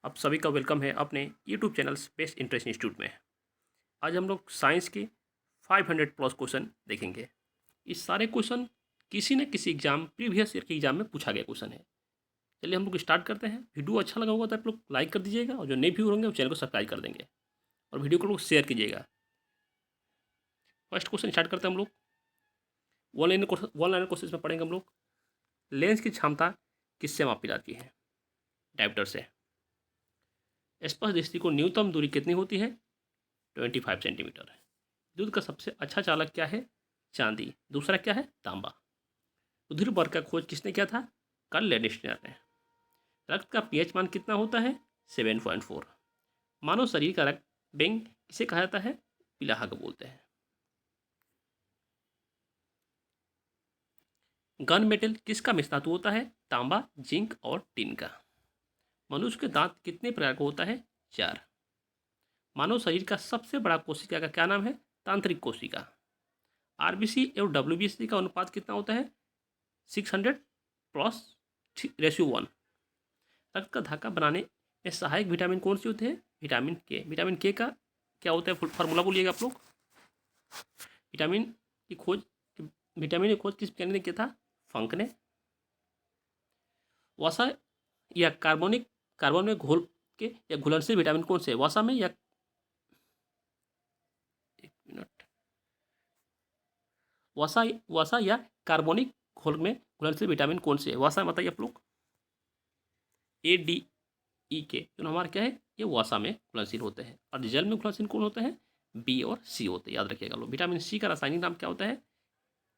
आप सभी का वेलकम है अपने YouTube channel space interest institute में। आज हम लोग साइंस के 500 प्लस क्वेश्चन देखेंगे। इस सारे क्वेश्चन किसी न किसी एग्जाम प्रीवियस ईयर के एग्जाम में पूछा गया क्वेश्चन है। चलिए हम लोग स्टार्ट करते हैं। वीडियो अच्छा लगा होगा तो आप लोग लाइक कर दीजिएगा और जो नए व्यूअर होंगे वो चैनल को सब्सक्राइब कर देंगे और वीडियो को लोग शेयर कीजिएगा। फर्स्ट क्वेश्चन स्टार्ट करते हैं हम लोग। वन लाइन क्वेश्चन में पढ़ेंगे हम लोग। लेंस की क्षमता किससे मापी जाती है? डायप्टर से। स्पष्ट दृष्टि को न्यूनतम दूरी कितनी होती है? 25 सेंटीमीटर है। दूध का सबसे अच्छा चालक क्या है? चांदी। दूसरा क्या है? तांबा। रुधिर वर्ग का खोज किसने किया था? कार्ल लैंडस्टर ने। रक्त का पीएच मान कितना होता है? 7.4। मानव शरीर का रक्त बैंक किसे कहा जाता है? पिलाहा को बोलते हैं। गन मेटल किसका मिश्र धातु होता है? तांबा, जिंक और टिन का। मनुष्य के दांत कितने प्रकार का होता है? 4। मानव शरीर का सबसे बड़ा कोशिका का क्या नाम है? तांत्रिक कोशिका। आरबीसी और डब्ल्यूबीसी का अनुपात कितना होता है? 600+1। रक्त का धागा बनाने में सहायक विटामिन कौन सी होते हैं? विटामिन के। विटामिन के का क्या होता है? फार्मूला बोलिएगा आप लोग। विटामिन की खोज किस वैज्ञानिक ने किया था? फंक ने। वसा या कार्बन में घोल के या घुलनशील विटामिन कौन से है? वसा में या एक मिनट वसा या कार्बनिक घोल में घुलनशील विटामिन कौन से है? वसा बताइए आप लोग। ADE के जो हमारा क्या है? ये वसा में घुलनशील होते हैं। और जल में घुलनशील कौन होते हैं? बी और सी होते हैं, याद रखिएगा लोग। विटामिन सी का रासायनिक नाम क्या होता है?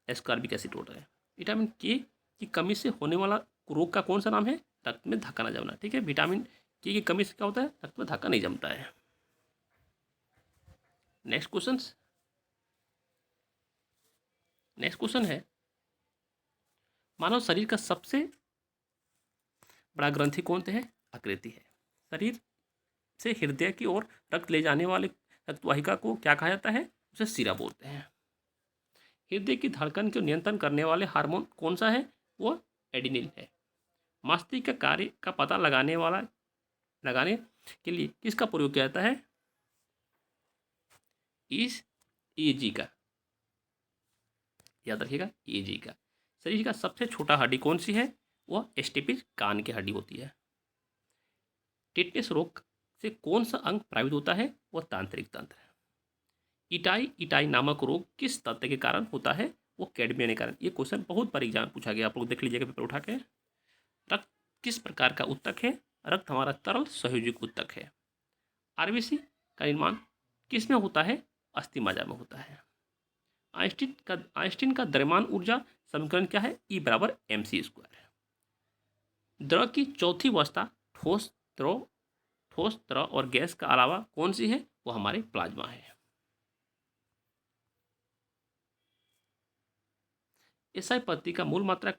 एस्कॉर्बिक एसिड होता है। विटामिन के की कमी से होने वाला रोग का कौन सा नाम है? रक्त में धक्का न जमना। ठीक है, विटामिन के की कमी से क्या होता है? रक्त में धक्का नहीं जमता है। नेक्स्ट क्वेश्चन है, मानव शरीर का सबसे बड़ा ग्रंथि कौन सा है? आकृति है। शरीर से हृदय की ओर रक्त ले जाने वाले रक्तवाहिका को क्या कहा जाता है? उसे शिरा बोलते हैं। हृदय की धड़कन को नियंत्रण करने वाले हार्मोन कौन सा है? वो एडिनिल है। मस्तिष्क का कार्य का पता लगाने के लिए किसका प्रयोग किया जाता है? इस EEG का, याद रखिएगा, EEG का। शरीर का सबसे छोटा हड्डी कौन सी है? वह स्टेपिस कान की हड्डी होती है। टिटनेस रोग से कौन सा अंग प्रभावित होता है? वह तांत्रिक तंत्र है। इटाई नामक रोग किस तत्व के कारण होता है? वो कैडमियम के कारण। ये क्वेश्चन बहुत बार एग्जाम में पूछा गया, आप लोग देख लीजिएगा पेपर उठा के। रक्त किस प्रकार का ऊतक है? रक्त हमारा तरल संयोजित ऊतक है। आरबीसी का निर्माण किस में होता है? अस्थि मज्जा में होता है। आइंस्टीन का द्रव्यमान ऊर्जा समीकरण क्या है? E = mc²। द्रव की चौथी अवस्था ठोस द्रव और गैस का अलावा कौन सी है? वो हमारे प्लाज्मा है। एसआई पद्धति का मूल मात्रा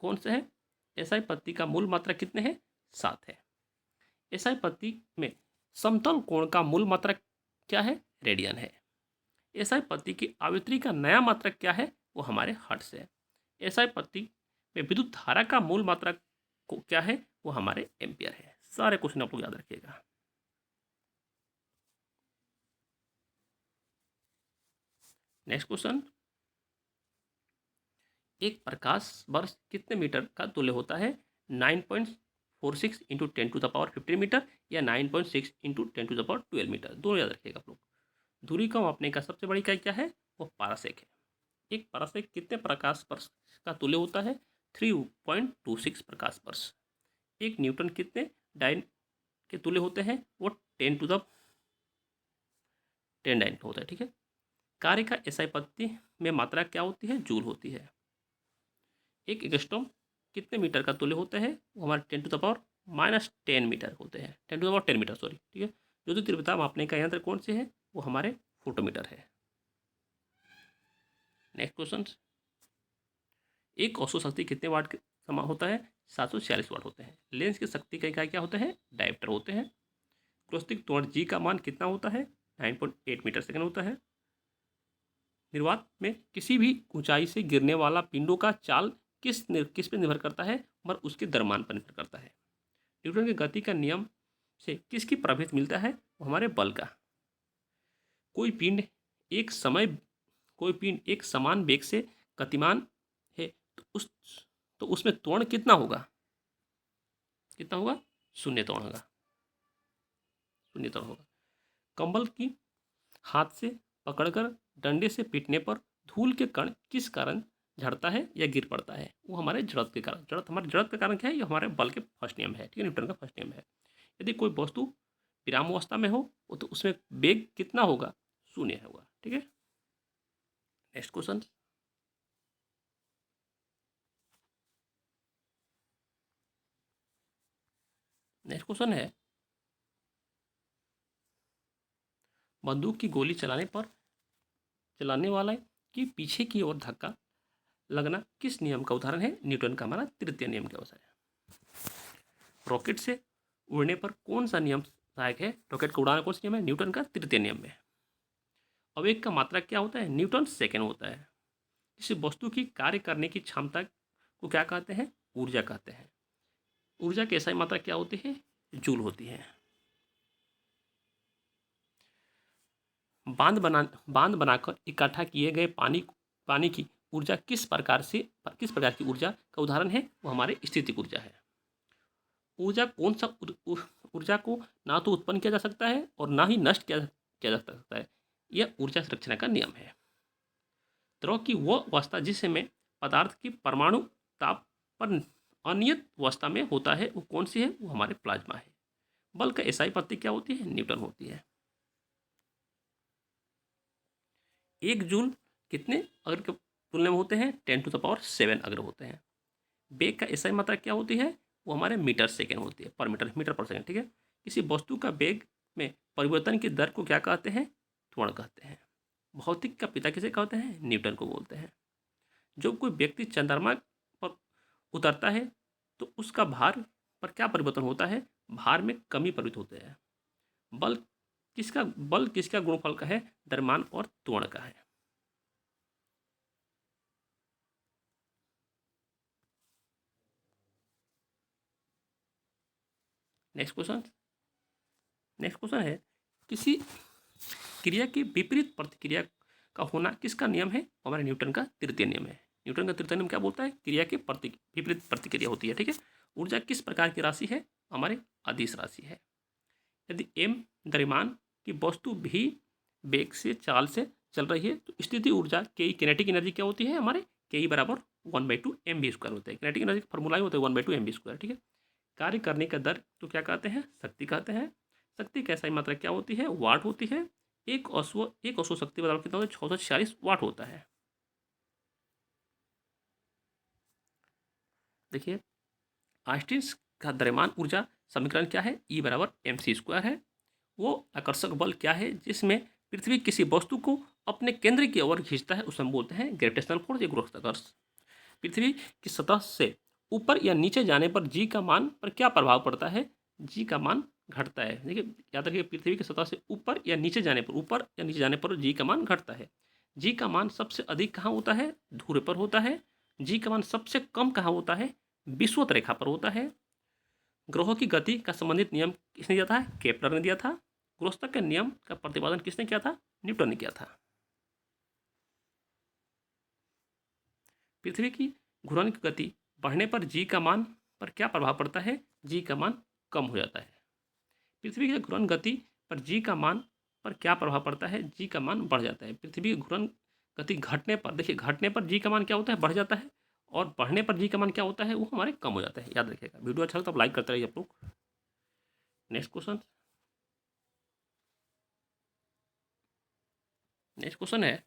कौन सा है? एसआई पद्धति का मूल मात्रा कितने हैं? 7 है। एसआई पद्धति में समतल कोण का मूल मात्रा क्या है? रेडियन है। एसआई पद्धति की आवृत्ति का नया मात्रक क्या है? वो हमारे हर्ट्ज है। एसआई पद्धति में विद्युत धारा का मूल मात्रा को क्या है? वो हमारे एम्पियर है। सारे क्वेश्चन आप लोग याद रखिएगा। नेक्स्ट क्वेश्चन, एक प्रकाश वर्ष कितने मीटर का तुल्य होता है? 9.46 इंटू 10⁻15 मीटर या 9.6 इंटू 10⁻12 मीटर। दोनों याद रखिएगा आप लोग। दूरी को मापने का सबसे बड़ी इकाई क्या है? वो पारासेक है। एक पारासेक कितने प्रकाश वर्ष का तुल्य होता है? 3.26 प्रकाश वर्ष। एक न्यूटन कितने डाइन के तुल्य होते हैं? वो 10⁻10⁹ होता है। ठीक है। कार्य का एसआई पद्धति में मात्रा क्या होती है? जूल होती है। एक एंगस्ट्रॉम कितने मीटर का तुल्य होता है? वो हमारे 10⁻10 मीटर होते हैं। 10⁻10 मीटर, सॉरी। ठीक है। जो तीव्रता मापने का यंत्र कौन से है? वो हमारे फोटोमीटर है। नेक्स्ट क्वेश्चन, एक औसत शक्ति कितने वाट के समान होता है? 746 वाट होते हैं। लेंस की शक्ति का इकाई क्या होता है? डायप्टर होते हैं। क्रोस्टिक त्वरण जी का मान कितना होता है? 9.8 मीटर सेकंड होता है। निर्वात में किसी भी ऊंचाई से गिरने वाला पिंडों का चाल किस पर निर्भर करता है? और उसके द्रव्यमान पर निर्भर करता है। न्यूटन के गति का नियम से किसकी प्रभावित मिलता है? वो हमारे बल का। कोई पिंड एक समय कोई पिंड एक समान वेग से गतिमान है तो उसमें त्वरण कितना होगा? कितना होगा? शून्य त्वरण होगा। शून्य त्वरण होगा। कंबल की हाथ से पकड़कर डंडे से पीटने पर धूल के कण किस कारण झड़ता है या गिर पड़ता है? वो हमारे जड़त्व के कारण। हमारे जड़त्व के कारण क्या है? ये हमारे बल के फर्स्ट नियम है, ठीक है, न्यूटन का फर्स्ट नियम है। यदि कोई वस्तु विरामावस्था में हो तो उसमें वेग कितना होगा? शून्य होगा, ठीक है। Next question. नेक्स्ट क्वेश्चन है, बंदूक की गोली चलाने वाला की पीछे की ओर धक्का लगना किस नियम का उदाहरण है? न्यूटन का हमारा तृतीय नियम के अनुसार है। रॉकेट से उड़ने पर कौन सा नियम सहायक है? रॉकेट को उड़ाना कौन सा नियम है? न्यूटन का तृतीय नियम में। आवेग का मात्रक क्या होता है? न्यूटन सेकेंड होता है। किसी वस्तु की कार्य करने की क्षमता को क्या कहते हैं? ऊर्जा कहते हैं। ऊर्जा की SI मात्रा क्या होती है? जूल होती है। बांध बनाकर इकट्ठा किए गए पानी की ऊर्जा किस प्रकार की ऊर्जा का उदाहरण है? वो हमारे स्थितिक ऊर्जा है। ऊर्जा कौन सा ऊर्जा को ना तो उत्पन्न किया जा सकता है और ना ही नष्ट किया जा सकता है। यह ऊर्जा संरक्षण का नियम है। द्रव की वह अवस्था जिसमें पदार्थ की परमाणु ताप पर अनियत अवस्था में होता है वो कौन सी है? वो हमारे प्लाज्मा है। बल का SI प्रतीक क्या होती है? न्यूटन होती है। 1 जूल कितने अग्र के तुलना में होते हैं? 10⁷ अग्र होते हैं। वेग का SI मात्रा क्या होती है? वो हमारे मीटर सेकेंड होती है, मीटर पर सेकेंड, ठीक है। किसी वस्तु का वेग में परिवर्तन की दर को क्या कहते हैं? त्वरण कहते हैं। भौतिक का पिता किसे कहते हैं? न्यूटन को बोलते हैं। जब कोई व्यक्ति चंद्रमा पर उतरता है तो उसका भार पर क्या परिवर्तन होता है? भार में कमी परिवर्तित होते हैं। बल किसका गुणनफल का है? द्रव्यमान और त्वरण का है। नेक्स्ट क्वेश्चन है, किसी क्रिया की विपरीत प्रतिक्रिया का होना किसका नियम है? हमारे न्यूटन का तृतीय नियम है। न्यूटन का तृतीय नियम क्या बोलता है? क्रिया की विपरीत प्रतिक्रिया होती है, ठीक है। ऊर्जा किस प्रकार की राशि है? हमारे अदिश राशि है। यदि m द्रव्यमान की वस्तु भी वेग से चाल से चल रही है तो स्थिति ऊर्जा के किनेटिक एनर्जी क्या होती है? हमारे के बराबर 1/2 mv² होता है। किनेटिक एनर्जी का फॉर्मूला ही होता है 1/2 mv², ठीक है। कार्य करने का दर तो क्या कहते हैं? शक्ति कहते हैं। शक्ति की SI मात्रा क्या होती है? वाट होती है। एक अश्व शक्ति बराबर कितना होता है? 646 वाट होता है। देखिए, आइंस्टीन का द्रव्यमान ऊर्जा समीकरण क्या है? E बराबर mc² है। वो आकर्षक बल क्या है जिसमें पृथ्वी किसी वस्तु को अपने केंद्र की ओर खींचता है? उसमें बोलते हैं ग्रेविटेशनल फोर्स या गुरुत्वाकर्षण। पृथ्वी की सतह से ऊपर या नीचे जाने पर जी का मान पर क्या प्रभाव पड़ता है? जी का मान घटता है। देखिए, याद रखिए, पृथ्वी की सतह से ऊपर या नीचे जाने पर जी का मान घटता है। जी का मान सबसे अधिक कहाँ होता है? ध्रुव पर होता है। जी का मान सबसे कम कहाँ होता है? विषुवत रेखा पर होता है। ग्रहों की गति का संबंधित नियम किसने दिया था? केपलर ने दिया था। गुरुत्वाकर्षण के नियम का प्रतिपादन किसने किया था? न्यूटन ने किया था। पृथ्वी की घूर्णन की गति बढ़ने पर जी का मान पर क्या प्रभाव पड़ता है? जी का मान कम हो जाता है। पृथ्वी की घूर्णन गति पर जी का मान पर क्या प्रभाव पड़ता है? जी का मान बढ़ जाता है। पृथ्वी की घूर्णन गति घटने पर, देखिए, घटने पर जी का मान क्या होता है? बढ़ जाता है। और बढ़ने पर जी का मान क्या होता है? वो हमारे कम हो जाता है। याद रखिएगा। वीडियो अच्छा लगता है तो लाइक करते रहिए आप लोग। नेक्स्ट क्वेश्चन है,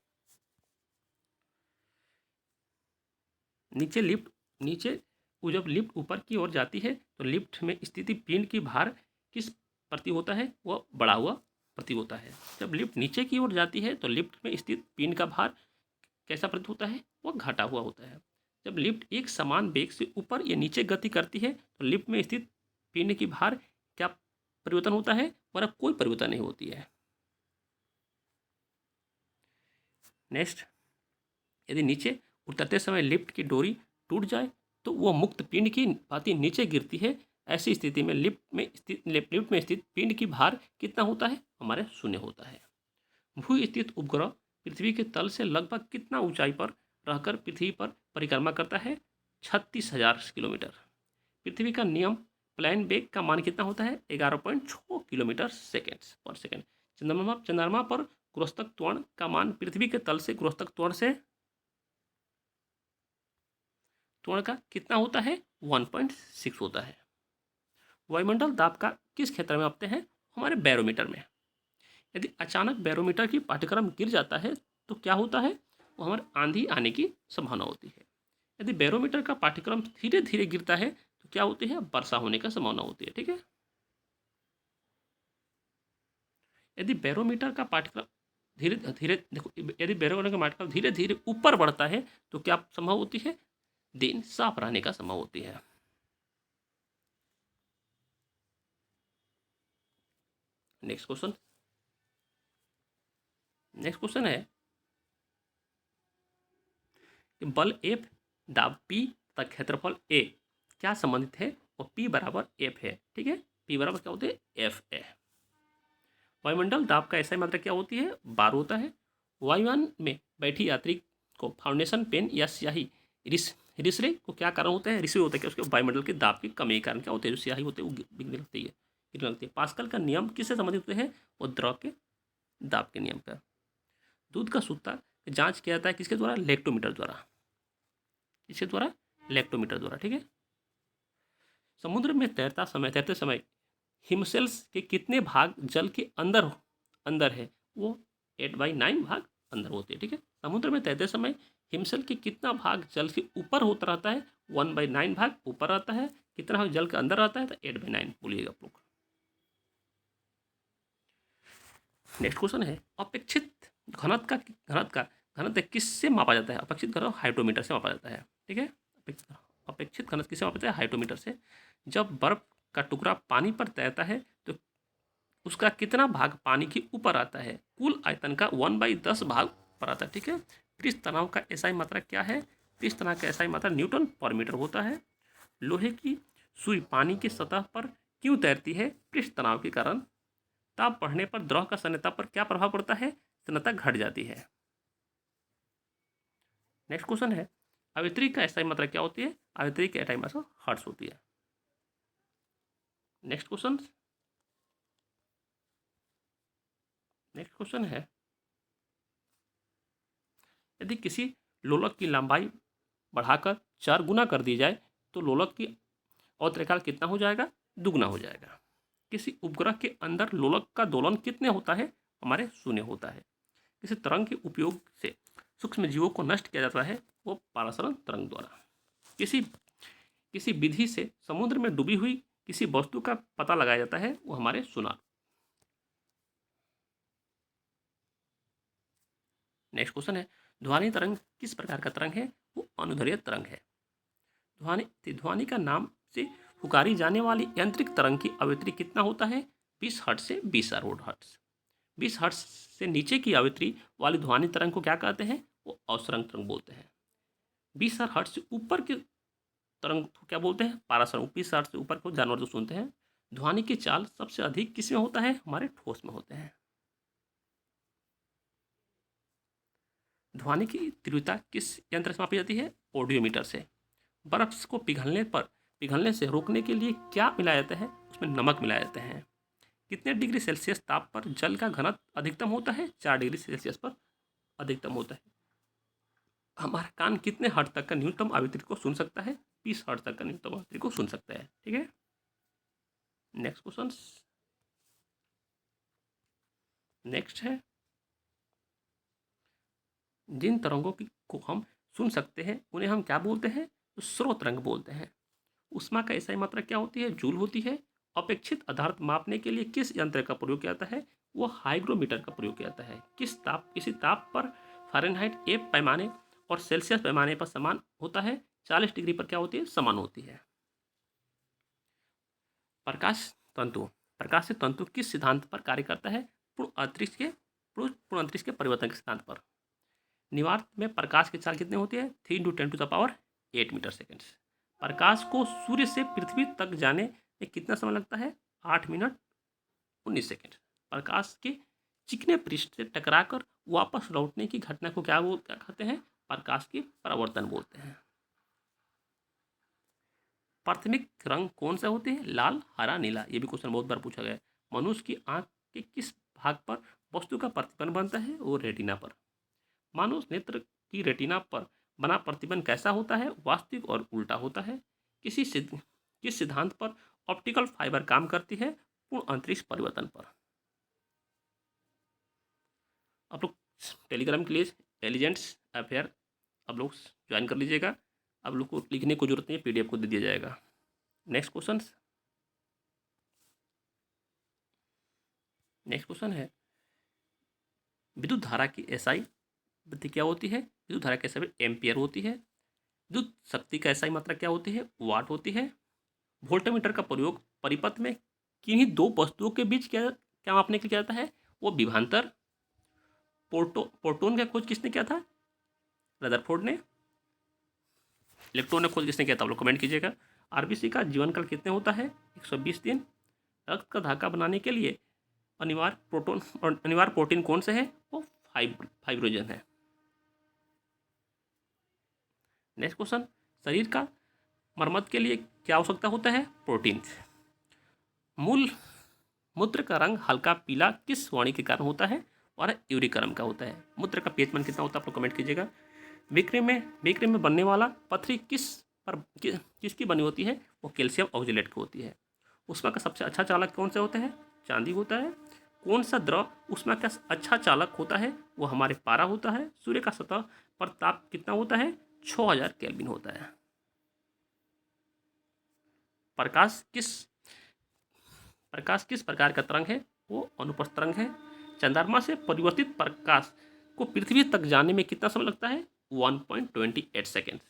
नीचे जब लिफ्ट ऊपर की ओर जाती है तो लिफ्ट में स्थिति पिंड की भार किस प्रति होता है? वह बढ़ा हुआ प्रति होता है। जब लिफ्ट नीचे की ओर जाती है तो लिफ्ट में स्थित पिंड का भार कैसा प्रतीत होता है? वह घटा हुआ होता है। जब लिफ्ट एक समान वेग से ऊपर या नीचे गति करती है तो लिफ्ट में स्थित पिंड की भार क्या परिवर्तन होता है? वह कोई परिवर्तन नहीं होती है। नेक्स्ट, यदि नीचे उतरते समय लिफ्ट की डोरी टूट जाए तो वह मुक्त पिंड की भांति नीचे गिरती है। ऐसी स्थिति में लिफ्ट में स्थित पिंड की भार कितना होता है? हमारे शून्य होता है। भू स्थित उपग्रह पृथ्वी के तल से लगभग कितना ऊंचाई पर रहकर पृथ्वी पर परिक्रमा करता है? 36,000 किलोमीटर। पृथ्वी का नियम प्लेन वेग का मान कितना होता है? 11.6 किलोमीटर सेकेंड पर सेकेंड। चंद्रमा पर गुरुत्वाकर्षण त्वरण का मान पृथ्वी के तल से गुरुत्वाकर्षण त्वरण का कितना होता है? 1.6 होता है। वायुमंडल दाब का किस क्षेत्र में मापते हैं? हमारे बैरोमीटर में। यदि अचानक बैरोमीटर की पाठ्यक्रम गिर जाता है तो क्या होता है? वो हमारे आंधी आने की संभावना होती है। यदि बैरोमीटर का पाठ्यक्रम धीरे धीरे गिरता है तो क्या होती है? वर्षा होने का संभावना होती है। ठीक है। यदि बैरोमीटर का पाठ्यक्रम धीरे धीरे देखो, यदि बैरोमीटर का पाठ्यक्रम धीरे धीरे ऊपर बढ़ता है तो क्या संभव होती है? दिन साफ रहने का संभव होती है। नेक्स्ट क्वेश्चन है कि बल F, दाब P तथा क्षेत्रफल A क्या संबंधित है? और P बराबर F है। ठीक है। P बराबर क्या होते हैं? F है। वायुमंडल दाब का ऐसा मात्रा क्या होती है? 12 होता है। वायुयान में बैठी यात्री को फाउंडेशन पेन या स्याही रिसरे को क्या कारण होता है? रिसरे होता है कि उसके वायुमंडल के दाब की कमी के कारण क्या होते हैं? जो स्याही होते हैं वो गिरने लगती है, गिरने लगती है। पास्कल का नियम किससे संबंधित होते हैं? वो द्रव के दाब के नियम पर। दूध का शुद्धता जांच किया जाता है किसके द्वारा? लेक्टोमीटर द्वारा। किसके द्वारा? लेक्टोमीटर द्वारा। ठीक है। समुद्र में तैरते समय हिमसेल्स के कितने भाग जल के अंदर अंदर है? वो 8/9 भाग अंदर होते हैं। ठीक है। समुद्र में तैरते समय हिमसेल के कितना भाग जल के ऊपर होता रहता है? 1/9 भाग ऊपर रहता है। कितना भाग जल के अंदर रहता है? तो 8/9 बोलिएगा आप लोग। नेक्स्ट क्वेश्चन है अपेक्षित घनत्व किससे मापा जाता है? अपेक्षित घनत्व हाइड्रोमीटर से मापा जाता है। ठीक है। अपेक्षित घनत्व किससे मापा जाता है? हाइड्रोमीटर से। जब बर्फ का टुकड़ा पानी पर तैरता है तो उसका कितना भाग पानी के ऊपर आता है? कुल आयतन का 1/10 भाग पर आता है। ठीक है। पृष्ठ तनाव का एसआई मात्रा क्या है? पृष्ठ तनाव का एसआई मात्रा न्यूटन पर मीटर होता है। लोहे की सुई पानी की सतह पर क्यों तैरती है? पृष्ठ तनाव के कारण। ताप बढ़ने पर द्रव का तन्यता पर क्या प्रभाव पड़ता है? तन्यता घट जाती है। नेक्स्ट क्वेश्चन है आवर्ती का एसआई मात्रा क्या होती है? आवर्ती की एसआई मात्रा हर्ट्ज होती है। नेक्स्ट क्वेश्चन है यदि किसी लोलक की लंबाई बढ़ाकर 4 गुना कर दी जाए तो लोलक की औतरेकाल कितना हो जाएगा? दुगना हो जाएगा। किसी उपग्रह के अंदर लोलक का दोलन कितने होता है? हमारे शून्य होता है। किसी तरंग के उपयोग से सूक्ष्म जीवों को नष्ट किया जाता है? वो परासरण तरंग द्वारा। किसी विधि से समुद्र में डूबी हुई किसी वस्तु का पता लगाया जाता है? वो हमारे सोनार। नेक्स्ट क्वेश्चन है ध्वनि तरंग किस प्रकार का तरंग है? वो अनुदैर्ध्य तरंग है। ध्वनि का नाम से पुकारी जाने वाली यांत्रिक तरंग की आवृत्ति कितना होता है? 20 हर्ट्ज से 20,000 हर्ट्ज। 20 हर्ट्ज से नीचे की आवृत्ति वाली ध्वनि तरंग को क्या कहते हैं? वो अवसरंग तरंग बोलते हैं। 20,000 हर्ट्ज से ऊपर के तरंग को क्या बोलते हैं? पारासरंग। 20 हर्ट्ज से ऊपर को जानवर जो सुनते हैं। ध्वनि की चाल सबसे अधिक किस में होता है? हमारे ठोस में होते हैं। ध्वनि की तीव्रता किस यंत्र से मापी जाती है? ऑडियोमीटर से। बर्फ को पिघलने से रोकने के लिए क्या मिलाया जाता है? उसमें नमक मिलाया जाता है। कितने डिग्री सेल्सियस ताप पर जल का घनत्व अधिकतम होता है? 4 डिग्री सेल्सियस पर अधिकतम होता है। हमारा कान कितने हर्ट्ज तक का न्यूनतम आवृत्ति को सुन सकता है? 20 हर्ट्ज तक का न्यूनतम आवृत्ति को सुन सकता है। ठीक है। नेक्स्ट क्वेश्चन है जिन तरंगों को हम सुन सकते हैं उन्हें हम क्या बोलते हैं? तो स्रोत तरंग बोलते हैं। ऊष्मा का एसआई मात्रा क्या होती है? जूल होती है। अपेक्षित आधार मापने के लिए किस यंत्र का प्रयोग किया जाता है? वो हाइग्रोमीटर का प्रयोग किया जाता है। किसी ताप पर फ़ारेनहाइट एक पैमाने और सेल्सियस पैमाने पर समान होता है। 40 डिग्री पर क्या होती है? समान होती है। प्रकाश से तंतु किस सिद्धांत पर कार्य करता है? पूर्ण अंतरिक्ष के परिवर्तन के सिद्धांत पर। निवार्त में प्रकाश की चाल कितनी होती है? 3 × 10⁸ मीटर सेकेंड। प्रकाश को सूर्य से पृथ्वी तक जाने में कितना समय लगता है? 8 मिनट 19 सेकेंड। प्रकाश के चिकने पृष्ठ से टकराकर वापस लौटने की घटना को क्या कहते हैं? प्रकाश की परावर्तन बोलते हैं। प्राथमिक रंग कौन सा होते हैं? लाल, हरा, नीला। ये भी क्वेश्चन बहुत बार पूछा गया है। मनुष्य की आंख के किस भाग पर वस्तु का प्रतिबिंब बनता है? वो रेटिना पर। मानव नेत्र की रेटिना पर बना प्रतिबिंब कैसा होता है? वास्तविक और उल्टा होता है। किस सिद्धांत पर ऑप्टिकल फाइबर काम करती है? पूर्ण अंतरिक्ष परिवर्तन पर। आप लोग टेलीग्राम के लिए इंटेलिजेंट्स अफेयर आप लोग ज्वाइन कर लीजिएगा। आप लोग को लिखने को जरूरत नहीं है, PDF को दे दिया जाएगा। नेक्स्ट क्वेश्चन है विद्युत धारा की SI वृद्धि क्या होती है? विद्युत धारा की SI एम्पियर होती है। विद्युत शक्ति का SI मात्रा क्या होती है? वाट होती है। वोल्टमीटर का प्रयोग परिपथ में किन्हीं दो वस्तुओं के बीच क्या मापने के लिए किया जाता है? वो विभवांतर। प्रोटॉन का खोज किसने किया था? रदरफोर्ड ने। इलेक्ट्रॉन का खोज किसने किया था? आप लोग कमेंट कीजिएगा। RBC का जीवन काल कितने होता है? 120 दिन। रक्त का धागा बनाने के लिए अनिवार्य प्रोटीन कौन से है? वो फाइब्रोजन है। नेक्स्ट क्वेश्चन, शरीर का मरम्मत के लिए क्या आवश्यकता होता है? प्रोटीन। मूत्र का रंग हल्का पीला किस वाणी के कारण होता है? और यूरिकरम का होता है। मूत्र का pH मान कितना होता है? आप लोग कमेंट कीजिएगा। बेकरी में बनने वाला पथरी किसकी बनी होती है? वो कैल्शियम ऑक्जेलेट की होती है। ऊष्मा का सबसे अच्छा चालक कौन सा होता है? चांदी होता है। कौन सा द्रव ऊष्मा का अच्छा चालक होता है? वो हमारे पारा होता है। सूर्य का सतह पर ताप कितना होता है? 6000 केल्विन होता है। प्रकाश किस प्रकार का तरंग है? वो अनुप्रस्थ तरंग है। चंद्रमा से परिवर्तित प्रकाश को पृथ्वी तक जाने में कितना समय लगता है? 1.28 सेकेंड।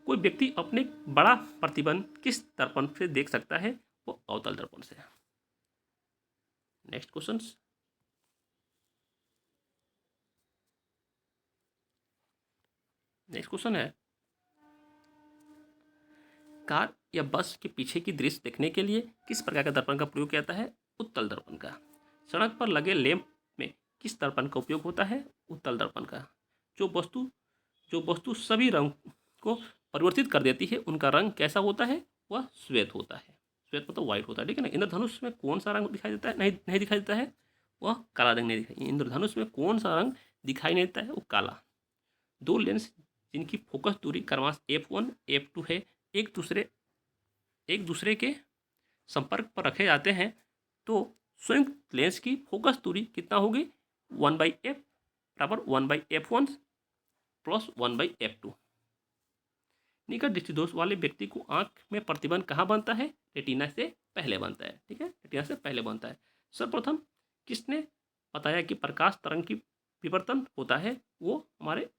कोई व्यक्ति अपने बड़ा प्रतिबिंब किस दर्पण से देख सकता है? वो अवतल दर्पण से। नेक्स्ट क्वेश्चन है कार या बस के पीछे की दृश्य देखने के लिए किस प्रकार का दर्पण का प्रयोग किया जाता है? उत्तल दर्पण का। सड़क पर लगे लैंप में किस दर्पण का उपयोग होता है? उत्तल दर्पण का। जो वस्तु सभी रंग को परिवर्तित कर देती है उनका रंग कैसा होता है? वह श्वेत होता है। श्वेत मतलब व्हाइट होता है, ठीक है ना। इंद्रधनुष में कौन सा रंग दिखाई देता है? नहीं दिखाई देता है, वह काला रंग नहीं दिखाई। इंद्रधनुष में कौन सा रंग दिखाई नहीं देता है? वो काला। दो लेंस जिनकी फोकस दूरी क्रमश F1 F2 है एक दूसरे के संपर्क पर रखे जाते हैं तो संयुक्त लेंस की फोकस दूरी कितना होगी? 1/f बराबर 1/f1 प्लस 1/f2। निकट दृष्टि दोष वाले व्यक्ति को आंख में प्रतिबिंब कहाँ बनता है? रेटिना से पहले बनता है, ठीक है, रेटिना से पहले बनता है। सर्वप्रथम किसने बताया कि प्रकाश तरंग की विवर्तन होता है? वो हमारे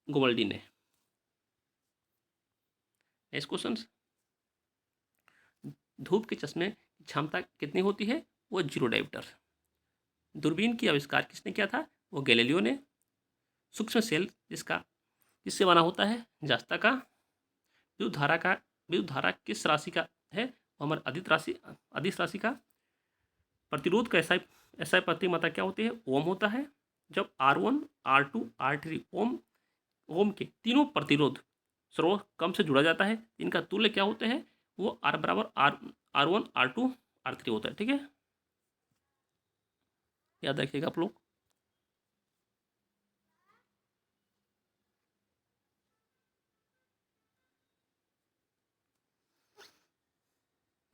गोल्डी ने। नेक्स्ट क्वेश्चन, धूप के चश्मे की क्षमता कितनी होती है? वो 0 डायोप्टर। दूरबीन की आविष्कार किसने किया था? वो गैलीलियो ने। सूक्ष्म सेल जिससे बना होता है? जस्ता का। विद्युत धारा किस राशि का है? वो हमारे अदिश राशि का। प्रतिरोध का SI प्रतिमात्रा क्या होती है? ओम होता है। जब R1 R2 R3 ओम के तीनों प्रतिरोध स्रोत कम से जुड़ा जाता है, इनका तुल्य क्या होते हैं? वो R बराबर R1 R2 R3 होता है, ठीक है, याद रखिएगा आप लोग।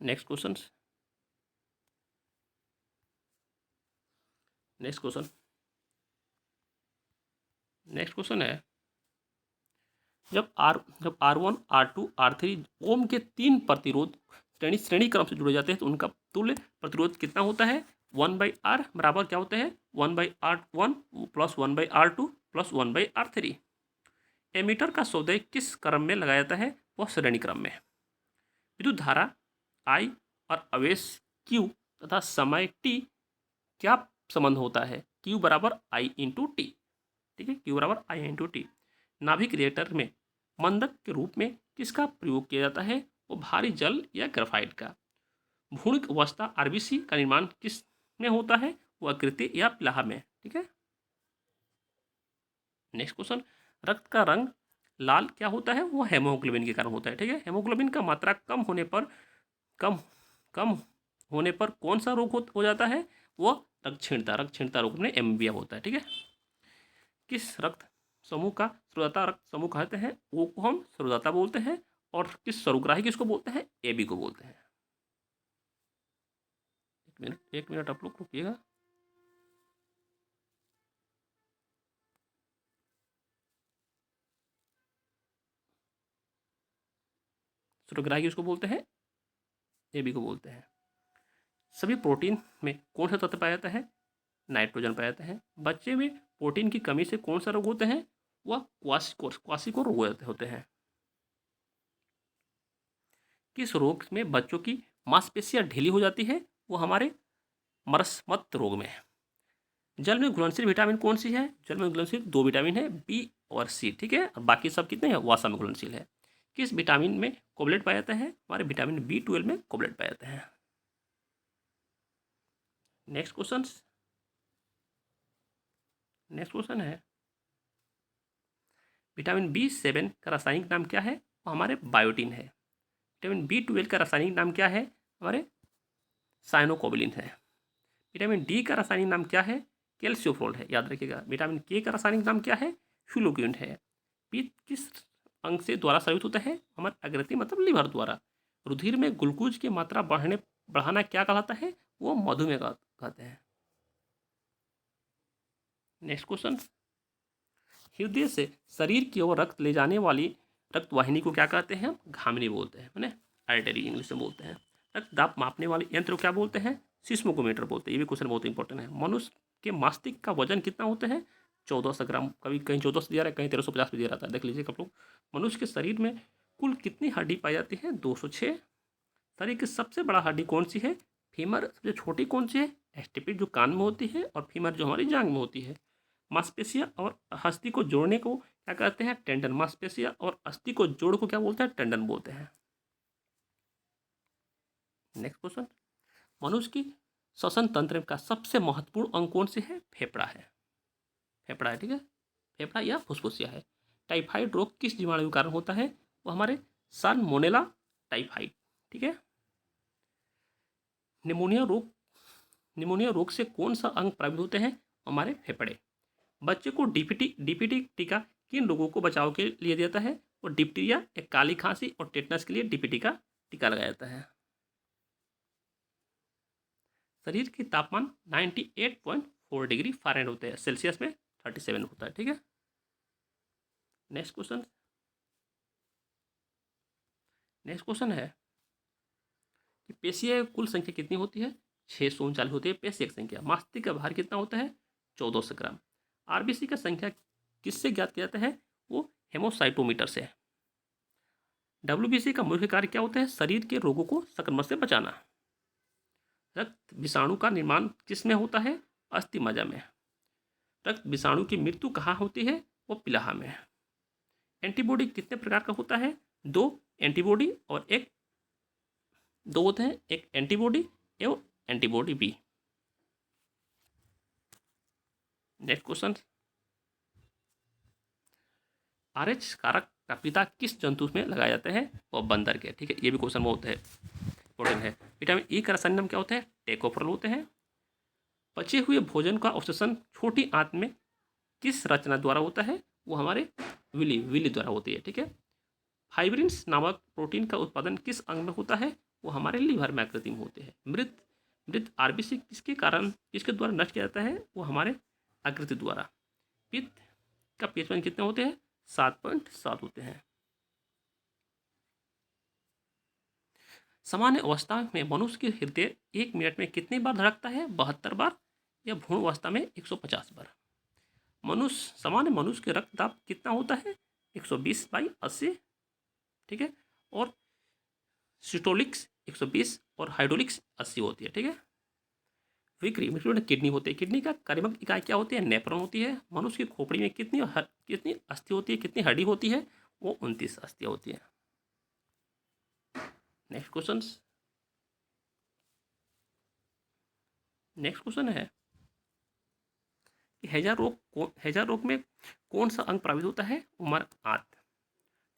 नेक्स्ट क्वेश्चन है जब R1 R2 R3 ओम के तीन प्रतिरोध श्रेणी क्रम से जुड़े जाते हैं तो उनका तुल्य प्रतिरोध कितना होता है? 1/R बराबर क्या होता है? 1/R1 plus 1/R2 plus 1/R3। Ammeter का सौदे किस क्रम में लगाया जाता है? वह श्रेणी क्रम में। विद्युत धारा I और आवेश Q तथा समय T क्या संबंध होता है? Q बराबर I इंटू टी, ठीक है, Q बराबर I इंटू टी। नाभिक रिएक्टर में मंदक के रूप में किसका प्रयोग किया जाता है? वो भारी जल या ग्रेफाइट का। भ्रूण अवस्था आरबीसी का निर्माण किस में होता है? वो आकृति या प्लाहा में। ठीक है। नेक्स्ट क्वेश्चन, रक्त का रंग लाल क्या होता है? वो हेमोग्लोबिन के कारण होता है। ठीक है। हेमोग्लोबिन का मात्रा कम होने पर कम कम होने पर कौन सा रोग हो जाता है? वो रक्त क्षीणता रोग में एमीबिया होता है। ठीक है। किस रक्त समूह का स्रोता रक्त समूह कहते हैं? वो को हम स्रोता बोलते हैं। और किस स्वरूग्राही किसको बोलते हैं? एबी को बोलते हैं। एक मिनट आप लोग रुकिएगा। स्वरूग्राही किसको बोलते हैं? एबी को बोलते हैं। सभी प्रोटीन में कौन सा तत्व पाया जाता है? नाइट्रोजन पाया जाता है। बच्चे में प्रोटीन की कमी से कौन सा रोग होते हैं? वह क्वासिको रोग होते हैं। किस रोग में बच्चों की मांसपेशियां ढीली हो जाती है? वो हमारे मरस्मत रोग में। जल में घुलनशील विटामिन कौन सी है? जल में घुलनशील 2 विटामिन है, बी और सी। ठीक है। और बाकी सब कितने हैं? वसा में घुलनशील है। किस विटामिन में कोबलेट पाया जाता है? हमारे विटामिन B12 में कोबलेट पाया जाता है। नेक्स्ट क्वेश्चन है विटामिन B7 का रासायनिक नाम क्या है? वो हमारे बायोटीन है। विटामिन B12 का रासायनिक नाम क्या है? हमारे साइनोकोबिलिन है। विटामिन डी का रासायनिक नाम क्या है? कैल्शियोफ्रोल है, याद रखिएगा। विटामिन के का रासायनिक नाम क्या है? फ्लूक्यून है। पित्त किस अंग से द्वारा स्रावित होता है? हमारे अग्रती मतलब लीवर द्वारा। रुधिर में ग्लूकोज की मात्रा बढ़ाना क्या कहलाता है? वो मधुमेह कहते हैं। नेक्स्ट क्वेश्चन, हृदय से शरीर की ओर रक्त ले जाने वाली रक्त वाहिनी को क्या कहते हैं? घामनी बोलते हैं, मैंने आर्टरी इंग्लिश में बोलते हैं। रक्त दाब मापने वाले यंत्र को क्या बोलते हैं? सिस्मोकोमीटर बोलते हैं। ये भी क्वेश्चन बहुत इंपॉर्टेंट है। मनुष्य के मस्तिष्क का वजन कितना होता है? 1400 ग्राम। कभी कहीं 1400 दिया रहा है, कहीं 1350 भी दिया रहता है, देख लीजिए आप लोग। मनुष्य के शरीर में कुल कितनी हड्डी पाई जाती है? 206। शरीर की सबसे बड़ा हड्डी कौन सी है? फीमर। सबसे छोटी कौन सी है? एस्टिपिट जो कान में होती है, और फीमर जो हमारी जांग में होती है। मांसपेशियां और अस्थि को जोड़ने को क्या कहते हैं? टेंडन। मांसपेशियां और अस्थि को जोड़ को क्या बोलते हैं? टेंडन बोलते हैं। नेक्स्ट क्वेश्चन, मनुष्य की श्वसन तंत्र का सबसे महत्वपूर्ण अंग कौन से है? फेफड़ा है। फेफड़ा है। ठीक है। फेफड़ा या फुसफुसिया है। टाइफाइड रोग किस जीवाणु के कारण होता है? वो हमारे साल्मोनेला टाइफाइड। ठीक है। निमोनिया रोग निमोनिया रोग से कौन सा अंग प्रभावित होते हैं? हमारे फेफड़े। बच्चे को डीपीटी टीका किन रोगों को बचाव के लिए दिया जाता है? और डिप्टीरिया, एक काली खांसी और टेटनस के लिए डीपीटी का टीका लगाया जाता है। शरीर की तापमान 98.4 डिग्री फ़ारेनहाइट होते हैं। सेल्सियस में 37 होता है। ठीक है। नेक्स्ट क्वेश्चन है कि पेशियों की कुल संख्या कितनी होती है? 639 होती है पेशियों की संख्या। मस्तिष्क का भार कितना होता है? 1400 ग्राम। आरबीसी का संख्या किससे ज्ञात किया जाता है? वो हेमोसाइटोमीटर से। डब्ल्यूबीसी का मुख्य कार्य क्या होता है? शरीर के रोगों को संक्रमण से बचाना। रक्त विषाणु का निर्माण किस में होता है? अस्थि मज्जा में। रक्त विषाणु की मृत्यु कहाँ होती है? वो पिलाहा में। एंटीबॉडी कितने प्रकार का होता है? दो एंटीबॉडी और एक दो होते हैं, एक एंटीबॉडी एवं antibody B. Next question, Rh कारक का पिता किस जंतु में लगाया जाता है? वो बंदर के। ठीक है। ये भी क्वेश्चन बहुत है, इंपॉर्टेंट है। विटामिन ई का रासायनिक नाम क्या होता है? टेकोफेरॉल होते हैं। पचे हुए भोजन का अवशोषण छोटी आंत में किस रचना द्वारा होता है? वो हमारे विली द्वारा होती है। ठीक है। फाइब्रिन्स नामक प्रोटीन का उत्पादन किस अंग में होता है? वो हमारे लीवर में आकृति में होते हैं। मृत मृत आरबीसी किसके द्वारा नष्ट किया जाता है? वो हमारे आकृति द्वारा। पित्त का पीएच मान कितने होते हैं? 7.7 होते हैं। सामान्य अवस्था में मनुष्य की हृदय 1 मिनट में कितनी बार धड़कता है? 72 बार। या भ्रूण अवस्था में 150 बार। सामान्य मनुष्य के रक्तदाब कितना होता है? 120/80। ठीक है। और सिस्टोलिक्स 120 और हाइड्रोलिक्स 80 होती है। ठीक है। विक्री में किडनी होती है। किडनी का कार्यात्मक इकाई क्या होती है? नेफ्रॉन होती है। मनुष्य की खोपड़ी में कितनी अस्थि होती है? कितनी हड्डी होती है? वो 29 अस्थियां होती है। नेक्स्ट क्वेश्चन, नेक्स्ट क्वेश्चन है कि हैजा रोग में कौन सा अंग प्रभावित होता है? हमारा आंत।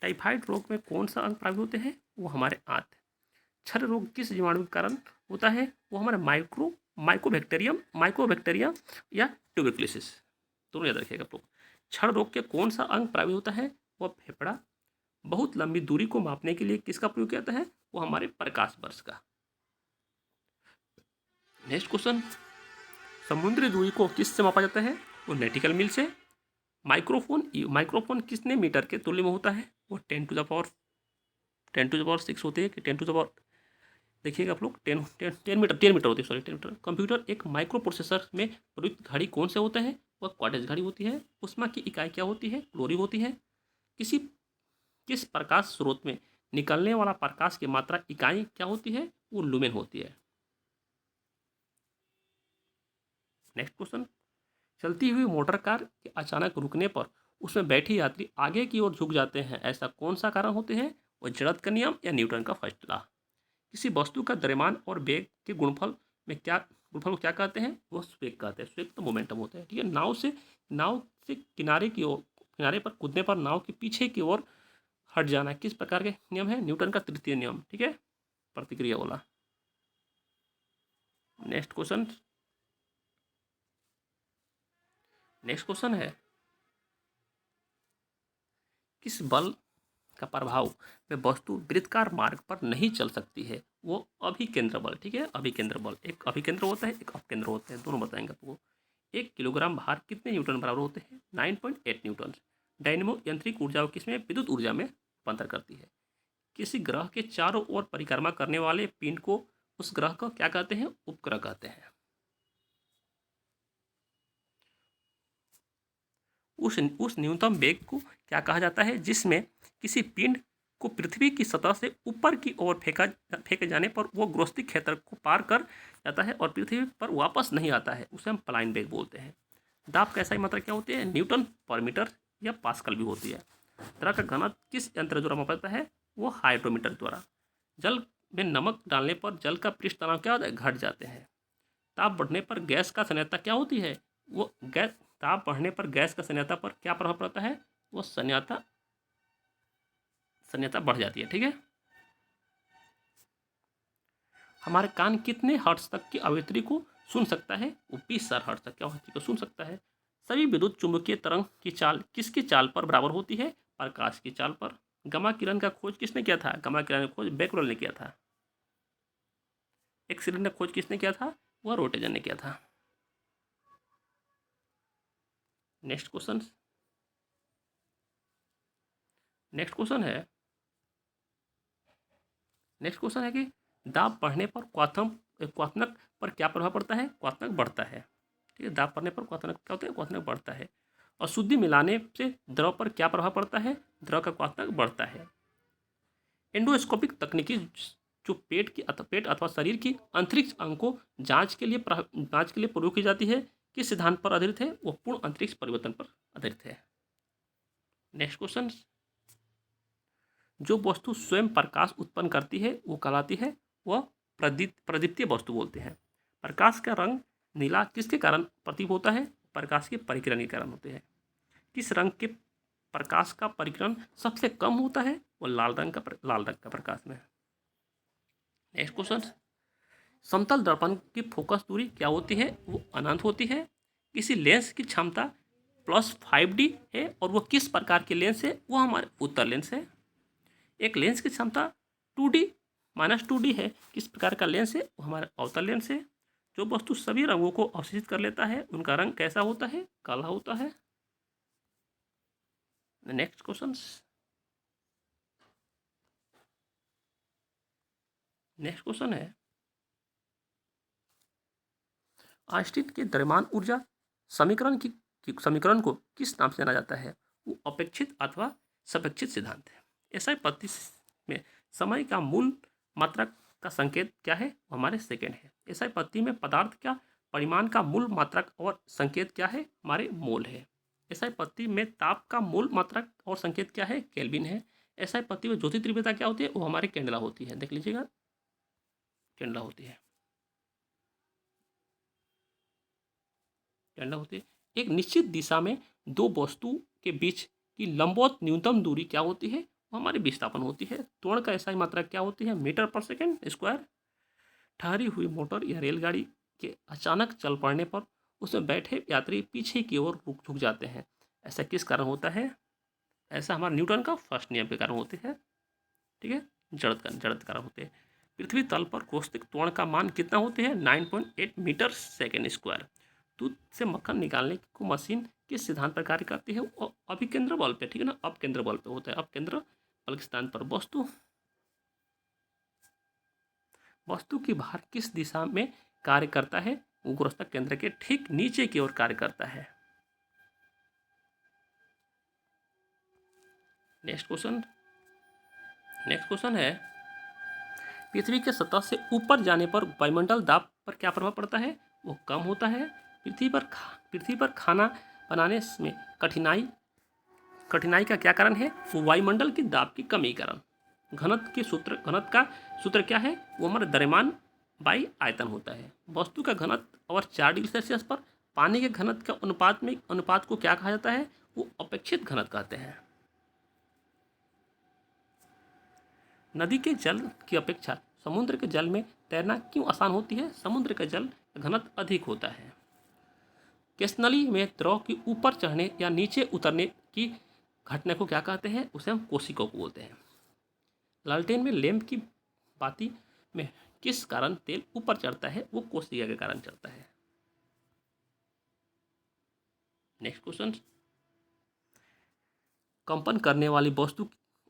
टाइफाइड रोग में कौन सा अंग प्रभावित होते हैं? वो हमारे आंत। क्षय रोग किस जीवाणु के कारण होता है? वो हमारे माइकोबैक्टीरियम या ट्यूबरकुलोसिस। दोनों याद रखिएगा आप लोग। क्षय रोग के कौन सा अंग प्रभावित होता है? वह फेफड़ा। बहुत लंबी दूरी को मापने के लिए किसका प्रयोग किया जाता है? वो हमारे प्रकाश वर्ष का। नेक्स्ट क्वेश्चन, समुद्री दूरी को किससे मापा जाता है? वो नेटिकल मील से। माइक्रोफोन कितने मीटर के तुल्य में होता है? वो 10 टू द पावर 6 होती है कि 10 टू द पावर, देखिएगा आप लोग 10 मीटर होती है, सॉरी 10 मीटर। कंप्यूटर एक माइक्रो प्रोसेसर में प्रयुक्त घड़ी कौन से होता है? वह क्वार्ट्ज घड़ी होती है। उष्मा की इकाई क्या होती है? क्लोरी होती है। किस प्रकाश स्रोत में निकलने वाला प्रकाश की मात्रा इकाई क्या होती है? वो लुमेन होती है। नेक्स्ट क्वेश्चन, चलती हुई मोटर कार के अचानक रुकने पर उसमें बैठे यात्री आगे की ओर झुक जाते हैं, ऐसा कौन सा कारण होते हैं? वो जड़त्व का नियम या न्यूटन का फर्स्ट लॉ। किसी वस्तु का द्रव्यमान और वेग के गुणफल को क्या कहते हैं? वो स्वेग कहते हैं। स्वेग तो मोमेंटम होता है। ठीक है। नाव से किनारे पर कूदने पर नाव के पीछे की ओर हट जाना किस प्रकार के नियम है? न्यूटन का तृतीय नियम। ठीक है, प्रतिक्रिया वाला। नेक्स्ट क्वेश्चन है, किस बल का प्रभाव में वस्तु वृत्ताकार मार्ग पर नहीं चल सकती है? वो अभिकेंद्र बल। ठीक है, अभिकेंद्र बल। एक अभिकेंद्र होता है, एक अपकेंद्र होता है, दोनों बताएंगे आपको। 1 किलोग्राम भार कितने न्यूटन बराबर होते हैं? 9.8 न्यूटन। डायनेमो यांत्रिक ऊर्जा को किसमें विद्युत ऊर्जा में रूपांतर करती है? किसी ग्रह के चारों ओर परिक्रमा करने वाले पिंड को उस ग्रह को क्या कहते हैं? उपग्रह कहते हैं। उस न्यूनतम वेग को क्या कहा जाता है जिसमें किसी पिंड को पृथ्वी की सतह से ऊपर की ओर फेंके जाने पर वो गुरुत्वाकर्षण क्षेत्र को पार कर जाता है और पृथ्वी पर वापस नहीं आता है? उसे हम प्लाइन वेग बोलते हैं। दाब का SI मात्रा क्या होती है? न्यूटन पर मीटर या पास्कल भी होती है। द्रव का घनत्व किस यंत्र द्वारा मापा जाता है? वो हाइड्रोमीटर द्वारा। जल में नमक डालने पर जल का पृष्ठ तनाव क्या होता है? घट जाते हैं। ताप बढ़ने पर गैस का संयोजकता क्या होती है? वो गैस ताप बढ़ने पर गैस का संयोजकता पर क्या प्रभाव पड़ता है? वो संयोजकता बढ़ जाती है। ठीक है। हमारे कान कितने हर्ट्ज तक की आवृत्ति को सुन सकता है? वो 20,000 हर्ट्ज तक की आवृत्ति को सुन सकता है। सभी विद्युत चुंबकीय तरंग की चाल किसकी चाल पर बराबर होती है? प्रकाश की चाल पर। गामा किरण का खोज किसने किया था? गामा किरण का खोज बेकवेल ने किया था। एक्स रे का खोज किसने किया था? वह रोटेजन ने किया था। नेक्स्ट क्वेश्चन है कि दाब बढ़ने पर क्वाथनक पर क्या प्रभाव पड़ता है? क्वाथनक बढ़ता है। ठीक है, दाब बढ़ने पर क्वाथनक क्या होता है? क्वाथनक बढ़ता है। और शुद्धि मिलाने से द्रव पर क्या प्रभाव पड़ता है? द्रव का क्वाथनक बढ़ता है। एंडोस्कोपिक तकनीकी जो पेट अथवा शरीर की अंतरिक्ष अंग को जांच के लिए प्रयोग की जाती है, किस सिद्धांत पर आधारित है? वो पूर्ण अंतरिक्ष परिवर्तन पर आधारित है। नेक्स्ट क्वेश्चन, जो वस्तु स्वयं प्रकाश उत्पन्न करती है वो कहलाती है, वह प्रदीप्तीय वस्तु बोलते हैं। प्रकाश का रंग नीला किसके कारण प्रतीत होता है? प्रकाश के परिकिरण के कारण होते हैं। किस रंग के प्रकाश का परिकिरण सबसे कम होता है? वो लाल रंग का प्रकाश में। नेक्स्ट क्वेश्चन, समतल दर्पण की फोकस दूरी क्या होती है? वो अनंत होती है। किसी लेंस की क्षमता +5D है और वो किस प्रकार के लेंस है? वो हमारे उत्तल लेंस है। एक लेंस की क्षमता 2D-2D है, किस प्रकार का लेंस है? वो हमारा अवतल लेंस है। जो वस्तु सभी रंगों को अवशोषित कर लेता है उनका रंग कैसा होता है? काला होता है। नेक्स्ट क्वेश्चन है, आइंस्टीन के द्रव्यमान ऊर्जा समीकरण को किस नाम से जाना जाता है? वो अपेक्षित अथवा सापेक्षिक सिद्धांत है। ऐसा पद्धति में समय का मूल मात्रा का संकेत क्या है? हमारे सेकेंड है। ऐसा पद्धति में पदार्थ का परिमाण का मूल मात्रक और संकेत क्या है? हमारे मोल है। ऐसा पद्धति में ताप का मूल मात्रक और संकेत क्या है? केल्विन है। ऐसा पद्धति में ज्योति तीव्रता क्या होती है? वो हमारे कैंडला होती है। देख लीजिएगा, कैंडला होती है। गणना होती है। एक निश्चित दिशा में दो वस्तु के बीच की लंबवत न्यूनतम दूरी क्या होती है, वो हमारी विस्थापन होती है। त्वरण का SI मात्रा क्या होती है, मीटर पर सेकेंड स्क्वायर। ठहरी हुई मोटर या रेलगाड़ी के अचानक चल पड़ने पर उसमें बैठे यात्री पीछे की ओर झुक जाते हैं, ऐसा किस कारण होता है? ऐसा हमारा न्यूटन का फर्स्ट नियम के कारण होते हैं। ठीक है, जड़त्व कारण होते हैं। पृथ्वी तल पर कौस्तिक त्वरण का मान कितना होते हैं, 9.8 मीटर सेकेंड स्क्वायर। दूध से मक्खन निकालने को मशीन किस सिद्धांत पर कार्य करती है, और अभिकेंद्र बल पे, ठीक है ना, अपकेंद्र बल पे होता है। अपकेंद्र बल के स्थान पर वस्तु की भार किस दिशा में कार्य करता है, वो गुरुत्वाकर्षण केंद्र के ठीक नीचे की ओर कार्य करता है। नेक्स्ट क्वेश्चन है, पृथ्वी के सतह से ऊपर जाने पर वायुमंडल दाब पर क्या प्रभाव पड़ता है, वो कम होता है। पृथ्वी पर खाना बनाने में कठिनाई का क्या कारण है, वो वायुमंडल की दाब की कमी के कारण। घनत्व का सूत्र क्या है, वो हमारा द्रव्यमान बाई आयतन होता है। वस्तु का घनत्व और 4 डिग्री सेल्सियस पर पानी के घनत्व का अनुपात को क्या कहा जाता है, वो अपेक्षित घनत्व कहते हैं। नदी के जल की अपेक्षा समुद्र के जल में तैरना क्यों आसान होती है, समुद्र का जल घनत्व अधिक होता है। केशनली में द्रव की ऊपर चढ़ने या नीचे उतरने की घटना को क्या कहते हैं, उसे हम कोशिका को बोलते हैं। लालटेन में लैंप की बाती में किस कारण तेल ऊपर चढ़ता है, वो कोशिका के कारण चढ़ता है। नेक्स्ट क्वेश्चन, कंपन करने वाली वस्तु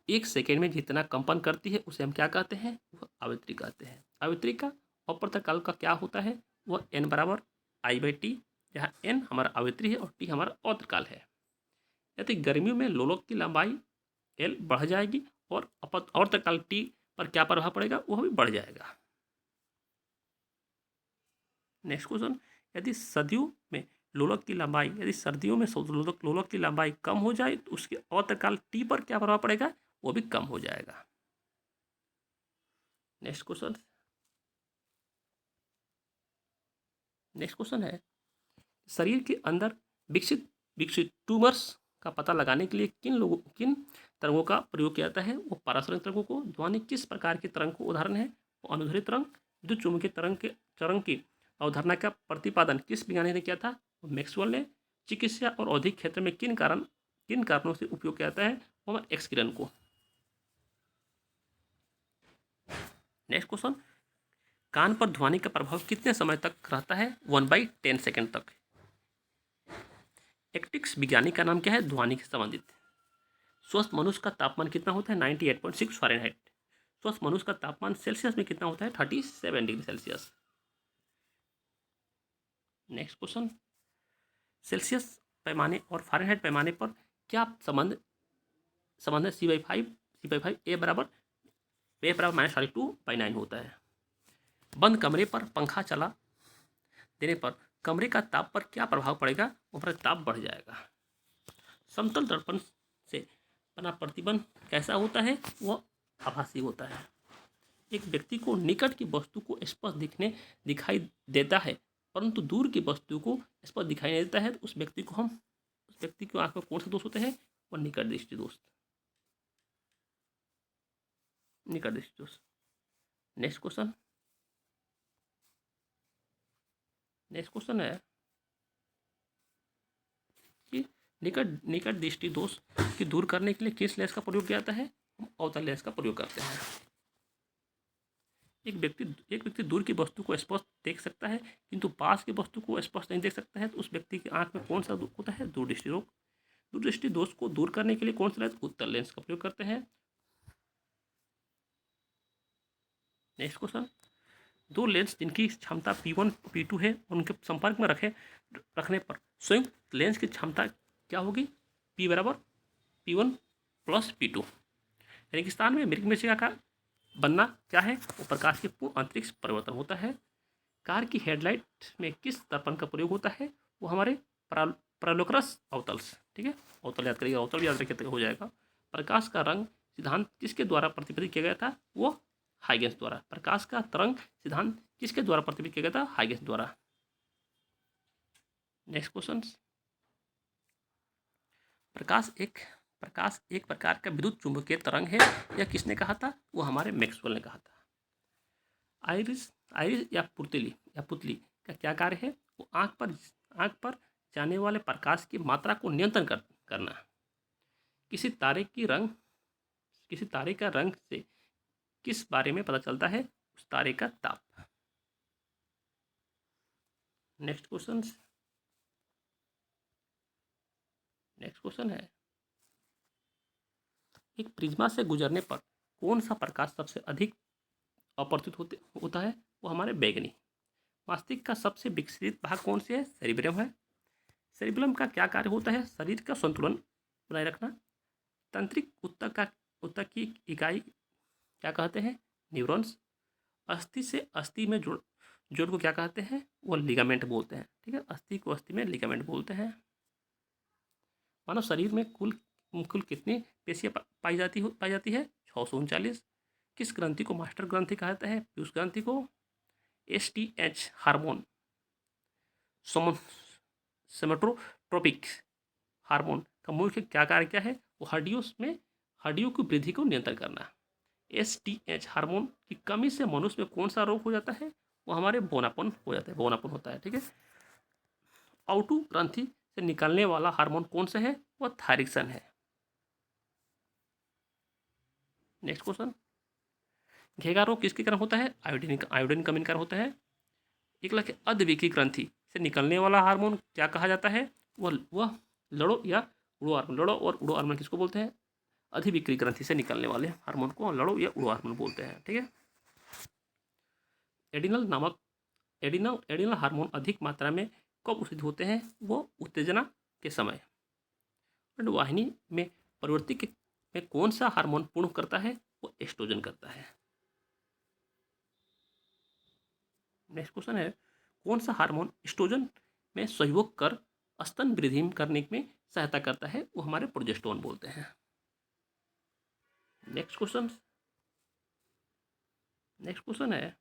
1 सेकेंड में जितना कंपन करती है उसे हम क्या कहते हैं, वह आवृत्ति कहते हैं। आवृत्ति का अपर्तकाल का क्या होता है, वह n बराबर I/T, जहाँ n हमारा आवृत्ति है और t हमारा अवर्तकाल है। यदि गर्मियों में लोलक की लंबाई L बढ़ जाएगी और अवर्तकाल t पर क्या प्रभाव पड़ेगा, वह भी बढ़ जाएगा। नेक्स्ट क्वेश्चन, यदि सर्दियों में लोलक की लंबाई कम हो जाए तो उसके अवर्तकाल t पर क्या प्रभाव पड़ेगा, वो भी कम हो जाएगा। नेक्स्ट क्वेश्चन है, शरीर के अंदर विकसित ट्यूमर्स का पता लगाने के लिए किन तरंगों का प्रयोग किया जाता है, वो पारासरिक तरंगों को। ध्वनि किस प्रकार की तरंग को उदाहरण है, वो अनुदैर्ध्य तरंग। विद्युत चुम्बकीय तरंग की अवधारणा का प्रतिपादन किस वैज्ञानिक ने किया था, मैक्सवेल ने। चिकित्सा और औद्योगिक क्षेत्र में किन कारणों से उपयोग किया जाता है, वो एक्स किरण को। नेक्स्ट क्वेश्चन, कान पर ध्वनि का प्रभाव कितने समय तक रहता है, 1/10 सेकेंड तक। एक्टिक्स वैज्ञानिक का नाम क्या है, ध्वनि से संबंधित। स्वस्थ मनुष्य का तापमान कितना होता है, 98.6 फ़ारेनहाइट। स्वस्थ मनुष्य का तापमान सेल्सियस में कितना होता है, 37 degree Celsius. Next question, Celsius पैमाने और फ़ारेनहाइट पैमाने पर क्या संबंध है, C/5 A बराबर -2/9 होता है। बंद कमरे पर पंखा चला देने पर कमरे का ताप पर क्या प्रभाव पड़ेगा, ऊपर ताप बढ़ जाएगा। समतल दर्पण से बना प्रतिबिंब कैसा होता है, वह आभासी होता है। एक व्यक्ति को निकट की वस्तु को स्पष्ट दिखाई देता है, परंतु दूर की वस्तु को स्पष्ट दिखाई नहीं देता है, तो उस व्यक्ति को आंख में कौन से दोष होते हैं, वह निकट दृष्टि दोष। नेक्स्ट क्वेश्चन है कि निकट दृष्टि दोष की दूर करने के लिए किस लेंस का प्रयोग किया जाता है, हम अवतल लेंस का प्रयोग करते हैं। एक व्यक्ति दूर की वस्तु को स्पष्ट देख सकता है किंतु पास की वस्तु को स्पष्ट नहीं देख सकता है, तो उस व्यक्ति की आंख में कौन सा रोग होता है, दूरदृष्टि रोग। दूरदृष्टि दोष को दूर करने के लिए कौन सा लेंस, उत्तल लेंस का प्रयोग करते हैं। नेक्स्ट क्वेश्चन, दो लेंस जिनकी क्षमता P1 P2 है, उनके संपर्क में रखने पर संयुक्त लेंस की क्षमता क्या होगी, P बराबर P1 + P2। रेगिस्तान में मृगमरीचिका का बनना क्या है, वो प्रकाश के पूर्ण अंतरिक्ष परिवर्तन होता है। कार की हेडलाइट में किस दर्पण का प्रयोग होता है, वो हमारे पैरालोकस अवतल्स। ठीक है, अवतल याद करिएगा, अवतल याद रखिए तो हो जाएगा। प्रकाश का रंग सिद्धांत किसके द्वारा प्रतिपादित किया गया था, वो हाइगेंस द्वारा। प्रकाश का तरंग सिद्धांत किसके द्वारा प्रतिपादित किया गया था, हाइगेंस द्वारा। नेक्स्ट क्वेश्चन, प्रकाश एक प्रकार का विद्युत चुंबकीय तरंग है, यह किसने कहा था? वो हमारे मैक्सवेल ने कहा था। आइरिस आइरिस या पुतली का क्या कार्य है? वो आंख पर जाने वाले प्रकाश की मात्रा को नियंत्रण करना। किसी तारे का रंग से किस बारे में पता चलता है? उस तारे का ताप। नेक्स्ट क्वेश्चन है, एक प्रिज्मा से गुजरने पर कौन सा प्रकाश सबसे अधिक अपवर्तित होता है? वो हमारे बैगनी। मस्तिष्क का सबसे विकसित भाग कौन से है? सेरिब्रम है। सेरिब्रम का क्या कार्य होता है? शरीर का संतुलन बनाए रखना। तंत्रिक ऊतक की इकाई क्या कहते हैं? न्यूरॉन्स। अस्थि से अस्थि में जोड़ को क्या कहते हैं? वो लिगामेंट बोलते हैं। ठीक है, अस्थि को अस्थि में लिगामेंट बोलते हैं। मानव शरीर में कुल कुल कितनी पेशियां पाई जाती है? 639। किस ग्रंथि को मास्टर ग्रंथि कहा जाता है? पीयूष ग्रंथि को। एसटीएच हार्मोन सेमेटोट्रोपिक हार्मोन का मुख्य क्या कार्य क्या है? वो हड्डियों की वृद्धि को नियंत्रण करना। एसटीएच हार्मोन की कमी से मनुष्य में कौन सा रोग हो जाता है? वो हमारे बौनापन हो जाता है, बौनापन होता है। ठीक है, आउटू ग्रंथि से निकलने वाला हार्मोन कौन सा है? वो थायरिक्सन है। नेक्स्ट क्वेश्चन, घेगा रोग किसके कारण होता है? आयोडीन कमी के कारण होता है। एक लाख अद्विकीय ग्रंथि से निकलने वाला हार्मोन क्या कहा जाता है? वह लड़ो या उड़ो हार्मोन। लड़ो और उड़ो हार्मोन किसको बोलते हैं? अधिविक्री ग्रंथि से निकलने वाले हार्मोन को लड़ो या उड़ो हार्मोन बोलते हैं। ठीक है, एडिनल हार्मोन अधिक मात्रा में कब उत्सर्जित होते हैं? वो उत्तेजना के समय। वाहिनी में प्रवृत्ति में कौन सा हार्मोन पूर्ण करता है? वो एस्ट्रोजन करता है। नेक्स्ट क्वेश्चन है, कौन सा हार्मोन एस्ट्रोजन में सहयोग कर स्तन वृद्धि करने में सहायता करता है? वो हमारे प्रोजेस्टेरोन बोलते हैं। नेक्स्ट क्वेश्चन है,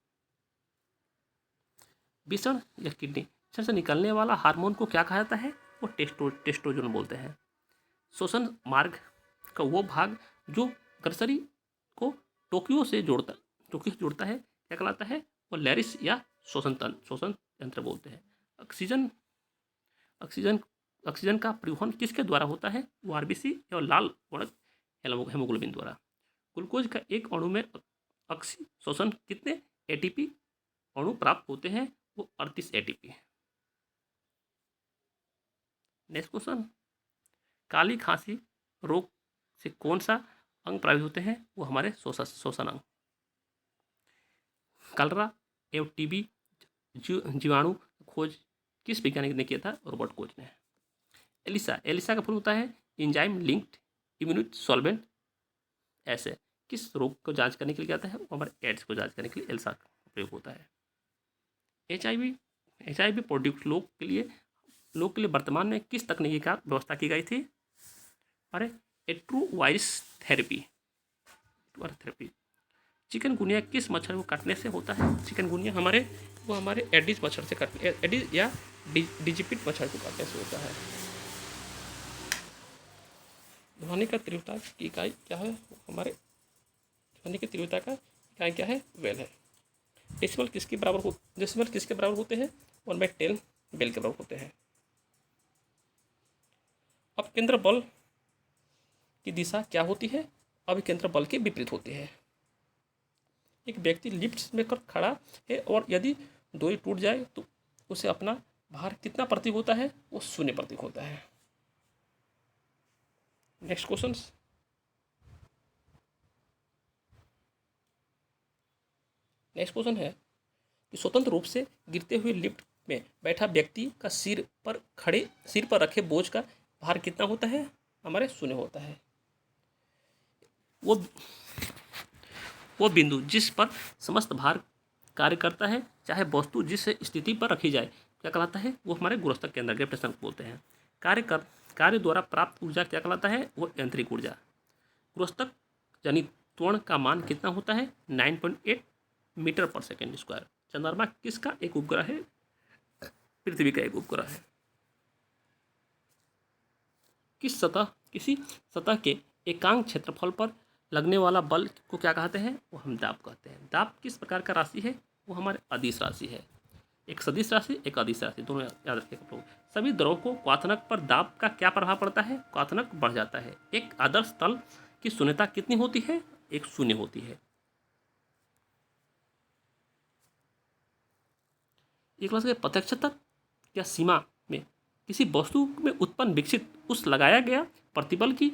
विषण या किडनी से निकलने वाला हार्मोन को क्या कहा जाता है? वो टेस्टोस्टेरोन बोलते हैं। श्वसन मार्ग का वो भाग जो ग्रसरी को टोक्यो से जोड़ता है क्या कहलाता है? वो लैरिस या श्वसन यंत्र बोलते हैं। ऑक्सीजन ऑक्सीजन ऑक्सीजन का परिवहन किसके द्वारा होता है? वो आरबीसी या लाल वर्णक हेमोग्लोबिन द्वारा। ग्लूकोज का एक अणु में अक्सी श्वसन कितने एटीपी अणु प्राप्त होते हैं? वो 38 एटीपी। नेक्स्ट क्वेश्चन, काली खांसी रोग से कौन सा अंग प्रभावित होते हैं? वो हमारे श्वसन अंग। कलरा एवं टीबी जीवाणु खोज किस वैज्ञानिक ने किया था? रॉबर्ट कोच ने। एलिसा का फुल होता है एंजाइम लिंक्ड इम्यूनिट सॉल्वेंट। ऐसे किस रोग को जांच करने के लिए क्या आता है? वो हमारे एड्स को जांच करने के लिए एलिसा का प्रयोग होता है। एचआईवी पॉजिटिव लोग के लिए वर्तमान में किस तकनीकी का व्यवस्था की गई थी? अरे एट्रोवायरस थेरेपी। चिकनगुनिया किस मच्छर को काटने से होता है? चिकनगुनिया हमारे एडिस मच्छर से काटने, एडिस या डिजिपिट मच्छर को काटने से होता है। ध्वनि का तीव्रता की इकाई क्या है? हमारे ध्वनि की तीव्रता का इकाई क्या है? वेल है। डेसिबल किसके बराबर होते हैं? 1/10 बेल के बराबर होते हैं। अब केंद्र बल की दिशा क्या होती है? अभिकेंद्र बल के विपरीत होती है। एक व्यक्ति लिफ्ट में कर खड़ा है और यदि डोरी टूट जाए तो उसे अपना भार कितना प्रतीक होता है? वो 0 प्रतीक होता है। नेक्स्ट क्वेश्चन है कि स्वतंत्र रूप से गिरते हुए लिफ्ट में बैठा व्यक्ति का सिर पर रखे बोझ का भार कितना होता है? हमारे 0 होता है। वो बिंदु जिस पर समस्त भार कार्य करता है, चाहे वस्तु जिस स्थिति पर रखी जाए, क्या कहलाता है? वो हमारे गुरुत्वाकर्षण केंद्र ग्रेविटेशन बोलते हैं। कार्य द्वारा प्राप्त ऊर्जा क्या कहलाता है? वो यांत्रिक ऊर्जा। गुरुत्वाकर्षण जनित त्वरण का मान कितना होता है? 9.8 मीटर पर सेकेंड स्क्वायर। चंद्रमा किसका एक उपग्रह है? पृथ्वी का एक उपग्रह है। किसी सतह के एकांक क्षेत्रफल पर लगने वाला बल को क्या कहते हैं? वो हम दाब कहते हैं। दाब किस प्रकार का राशि है? वो हमारे अदिश राशि है। एक सदिश राशि, एक अदिश राशि, दोनों याद रखिएगा आप लोग। सभी द्रव को क्वाथनक पर दाब का क्या प्रभाव पड़ता है? क्वाथनक बढ़ जाता है। एक आदर्श तल की शून्यता कितनी होती है? एक शून्य होती है। एक क्लास के प्रत्यक्षता या सीमा में किसी वस्तु में उत्पन्न विकसित उस लगाया गया प्रतिबल की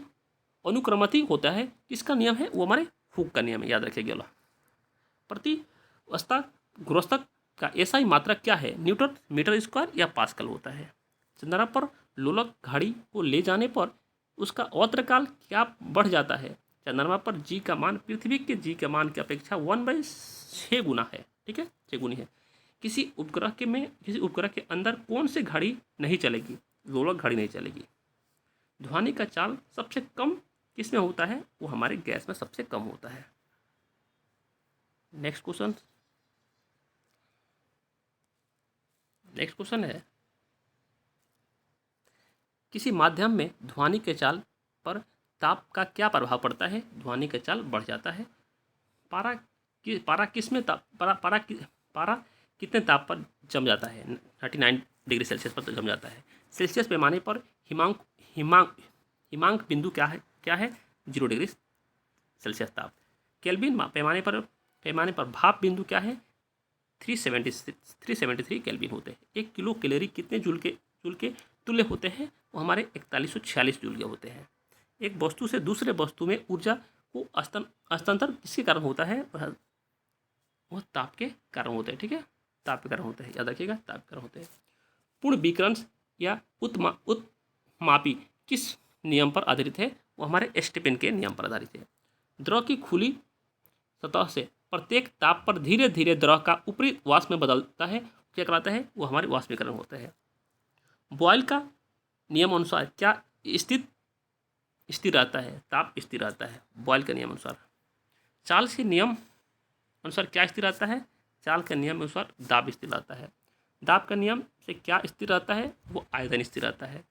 अनुक्रमति होता है। किसका नियम है? वो हमारे हुक का नियम है, याद रखिएगा। प्रति अवस्था गुणस्तक का एसआई मात्रक क्या है? न्यूटन मीटर स्क्वायर या पास्कल होता है। चंद्रमा पर लोलक घड़ी को ले जाने पर उसका अवत्रकाल क्या बढ़ जाता है? चंद्रमा पर जी का मान पृथ्वी के जी के मान की अपेक्षा 1/6 गुना है। ठीक है, 6 गुनी है। किसी उपग्रह के अंदर कौन सी घड़ी नहीं चलेगी? लोलक घड़ी नहीं चलेगी। ध्वनि का चाल सबसे कम किस में होता है? वो हमारे गैस में सबसे कम होता है। नेक्स्ट क्वेश्चन है, किसी माध्यम में ध्वनि के चाल पर ताप का क्या प्रभाव पड़ता है? ध्वनि का चाल बढ़ जाता है। पारा कितने ताप पर जम जाता है? 39 डिग्री सेल्सियस पर जम जाता है। सेल्सियस पैमाने पर हिमांक बिंदु क्या है? 0 डिग्री सेल्सियस ताप। केल्विन पैमाने पर भाप बिंदु क्या है? 373 केल्विन होते हैं। 1 किलो कैलोरी कितने जूल के तुल्य होते हैं? वो हमारे 4146 जूल के होते हैं। एक वस्तु से दूसरे वस्तु में ऊर्जा को हस्तांतरण किसके कारण होता है? वह ताप के कारण होते हैं। ठीक है, ताप के कारण होते हैं, याद रखिएगा, ताप के कारण होते हैं। पूर्ण विकर्ण या उत्मापी किस नियम पर आधारित है? वो हमारे स्टेफन के नियम पर आधारित है। द्रव की खुली सतह से प्रत्येक ताप पर धीरे धीरे द्रव का ऊपरी वाष्प में बदलता है, क्या कहलाता है? वो हमारे वाष्पीकरण होता है। बॉयल का नियम अनुसार क्या स्थिर रहता है? ताप स्थिर रहता है बॉयल के नियम अनुसार। चार्ल्स के नियम अनुसार क्या स्थिर रहता है? चार्ल्स के नियम अनुसार दाब स्थिर रहता है। दाब का नियम से क्या स्थिर रहता है? वो आयतन स्थिर रहता है।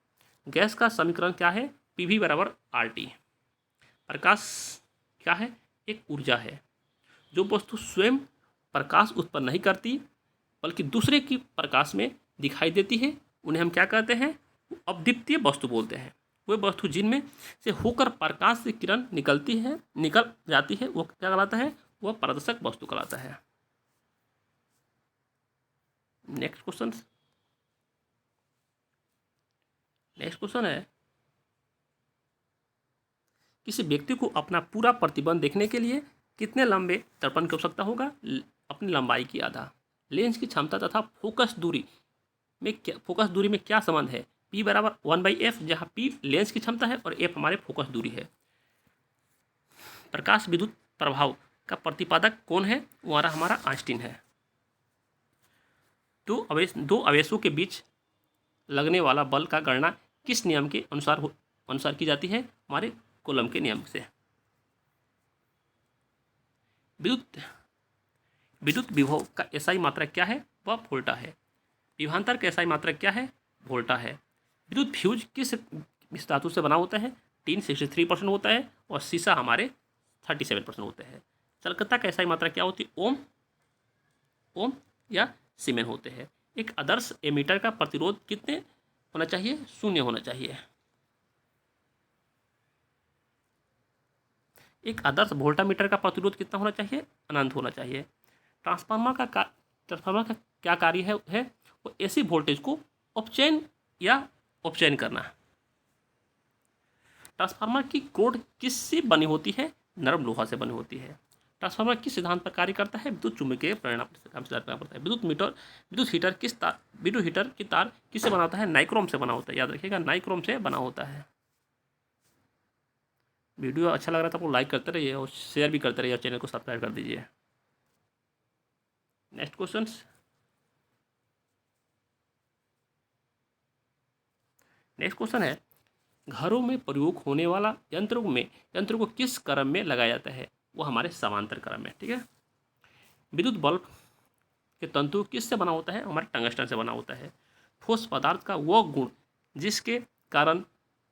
गैस का समीकरण क्या है? PV बराबर RT। प्रकाश क्या है? एक ऊर्जा है। जो वस्तु स्वयं प्रकाश उत्पन्न नहीं करती बल्कि दूसरे की प्रकाश में दिखाई देती है, उन्हें हम क्या कहते हैं? अद्वितीय वस्तु बोलते हैं। वे वस्तु जिनमें से होकर प्रकाश से किरण निकल जाती है, वो क्या कहलाता है? वह पारदर्शक वस्तु कहलाता है। नेक्स्ट क्वेश्चन है, किसी व्यक्ति को अपना पूरा प्रतिबिंब देखने के लिए कितने लंबे दर्पण की आवश्यकता होगा? अपनी लंबाई की आधा। लेंस की क्षमता तथा फोकस दूरी में क्या संबंध है? P बराबर 1/f, जहाँ P लेंस की क्षमता है और f हमारे फोकस दूरी है। प्रकाश विद्युत प्रभाव का प्रतिपादक कौन है? वो हमारा आइंस्टीन है। दो आवेशों के बीच लगने वाला बल का गणना किस नियम के अनुसार की जाती है? हमारे कूलम के नियम से। विद्युत विभव का एसआई मात्रक क्या है? वह वोल्टा है। विभवांतर का एसआई मात्रक क्या है? वोल्टा है। विद्युत फ्यूज किस धातु से बना होता है? टीन 63% होता है और शीशा हमारे 37% होते हैं। चालकता का एसआई मात्रा क्या होती है? ओम या सीमेन होते हैं। एक आदर्श एमीटर का प्रतिरोध कितने होना चाहिए? 0 होना चाहिए। एक आदर्श वोल्टामीटर का प्रतिरोध कितना होना चाहिए? अनंत होना चाहिए। ट्रांसफार्मर का क्या कार्य है? वो ऐसी वोल्टेज को उपचयन करना। ट्रांसफार्मर की कोड किससे बनी होती है? नरम लोहा से बनी होती है। ट्रांसफार्मर किस सिद्धांत पर कार्य करता है? विद्युत चुम्बकीय प्रेरणा पर कार्य करता है। विद्युत हीटर की तार किससे बना होता है? नाइक्रोम से बना होता है, याद रखिएगा, नाइक्रोम से बना होता है। वीडियो अच्छा लग रहा था आपको लाइक करते रहिए और शेयर भी करते रहिए और चैनल को सब्सक्राइब कर दीजिए। नेक्स्ट क्वेश्चन है, घरों में प्रयोग होने वाला यंत्र को किस क्रम में लगाया जाता है? वो हमारे समांतर क्रम में। ठीक है। विद्युत बल्ब के तंतु किससे बना होता है? हमारे टंगस्टन से बना होता है। ठोस पदार्थ का वो गुण जिसके कारण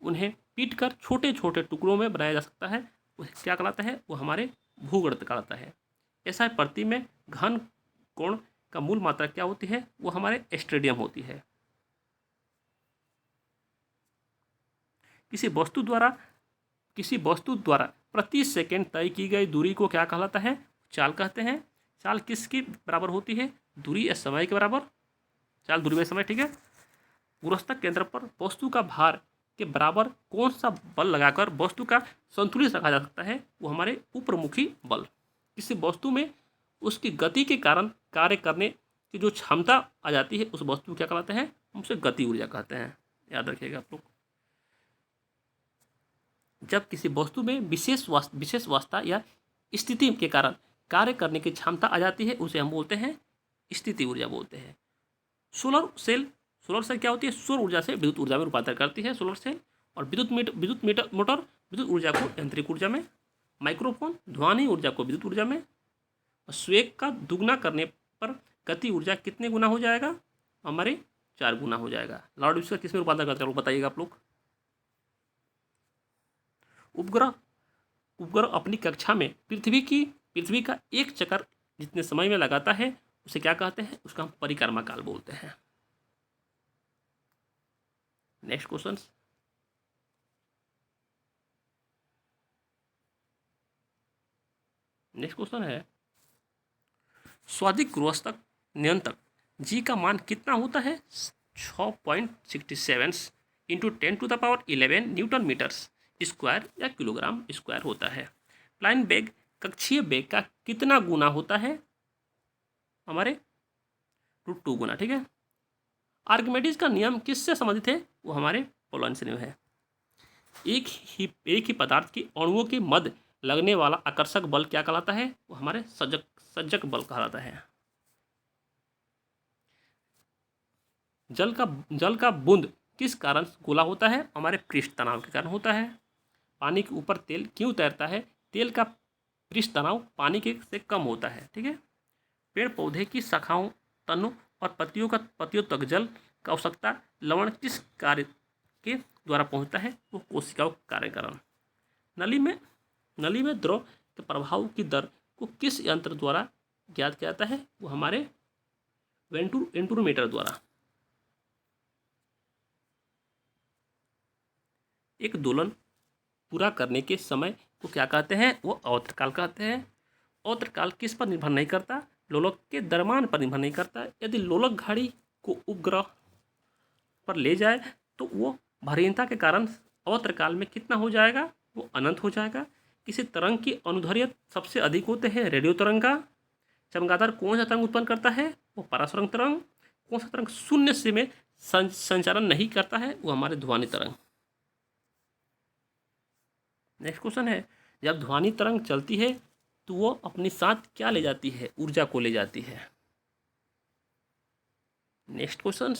उन्हें पीट कर छोटे छोटे टुकड़ों में बनाया जा सकता है, वह क्या कहलाता है? वो हमारे भूगर्भ कहलाता है। ऐसा प्रति में घन कोण का मूल मात्रा क्या होती है? वो हमारे स्टेडियम होती है। किसी वस्तु द्वारा प्रति सेकंड तय की गई दूरी को क्या कहलाता है? चाल कहते हैं। चाल किसके बराबर होती है? दूरी या समय के बराबर। चाल दूरी में समय, ठीक है। गुरुत्वाकर्षण केंद्र पर वस्तु का भार के बराबर कौन सा बल लगाकर वस्तु का संतुलित रखा जा सकता है? वो हमारे ऊपरमुखी बल। किसी वस्तु में उसकी गति के कारण कार्य करने की जो क्षमता आ जाती है उस वस्तु को क्या कहलाते हैं? हम उसे गति ऊर्जा कहते हैं। याद रखिएगा आप लोग। जब किसी वस्तु में विशेष अवस्था या स्थिति के कारण कार्य करने की क्षमता आ जाती है उसे हम बोलते हैं स्थिति ऊर्जा बोलते हैं। सोलर सेल क्या होती है? सौर ऊर्जा से विद्युत ऊर्जा में रूपांतर करती है सोलर सेल। और विद्युत मोटर विद्युत ऊर्जा को यांत्रिक ऊर्जा में। माइक्रोफोन ध्वनि ऊर्जा को विद्युत ऊर्जा में। और स्वेग का दुगना करने पर गति ऊर्जा कितने गुना हो जाएगा? हमारे 4 गुना हो जाएगा। लाउड स्पीकर किस में रूपांतर करते हैं बताइएगा आप लोग। उपग्रह अपनी कक्षा में पृथ्वी का एक चक्कर जितने समय में लगाता है उसे क्या कहते हैं? उसका हम परिक्रमा काल बोलते हैं। Next question. है स्वादिक गुरुत्वाकर्षण नियंत्रक जी का मान कितना होता है? 6.67 इंटू 10⁻11 न्यूटन मीटर्स स्क्वायर या किलोग्राम स्क्वायर होता है। फ्लाइंग वेग कक्षीय वेग का कितना गुना होता है? हमारे √2 गुना, ठीक है। आर्किमिडीज का नियम किससे संबंधित है? वो हमारे पोलॉन्स नियम है। एक ही पदार्थ के अणुओं के मध्य लगने वाला आकर्षक बल क्या कहलाता है? वो हमारे सजक बल कहलाता है। जल का बूंद किस कारण गोला होता है? हमारे पृष्ठ तनाव के कारण होता है। पानी के ऊपर तेल क्यों तैरता है? तेल का पृष्ठ तनाव पानी के से कम होता है, ठीक है। पेड़ पौधे की शाखाओं, तनों और पत्तियों तक जल का आवश्यकता लवण किस कार्य के द्वारा पहुंचता है? वो कोशिकाओं कार्य कारण। नली में द्रव के प्रभाव की दर को किस यंत्र द्वारा ज्ञात किया जाता है? वो हमारे वेंटूरोमीटर द्वारा। एक दोलन पूरा करने के समय को क्या कहते हैं? वो अवतरकाल कहते हैं। अवतरकाल किस पर निर्भर नहीं करता? लोलक के द्रव्यमान पर निर्भर नहीं करता। यदि लोलक घड़ी को उपग्रह पर ले जाए तो वो भरीनता के कारण अवतरकाल में कितना हो जाएगा? वो अनंत हो जाएगा। किसी तरंग की अनुदैर्ध्य सबसे अधिक होते हैं रेडियो तरंग का। चमगादड़ कौन सा तरंग उत्पन्न करता है? वो परासरंग तरंग। कौन सा तरंग शून्य से में संचारण नहीं करता है? वो हमारे ध्वनि तरंग। नेक्स्ट क्वेश्चन है, जब ध्वनि तरंग चलती है तो वो अपने साथ क्या ले जाती है? ऊर्जा को ले जाती है। नेक्स्ट क्वेश्चन,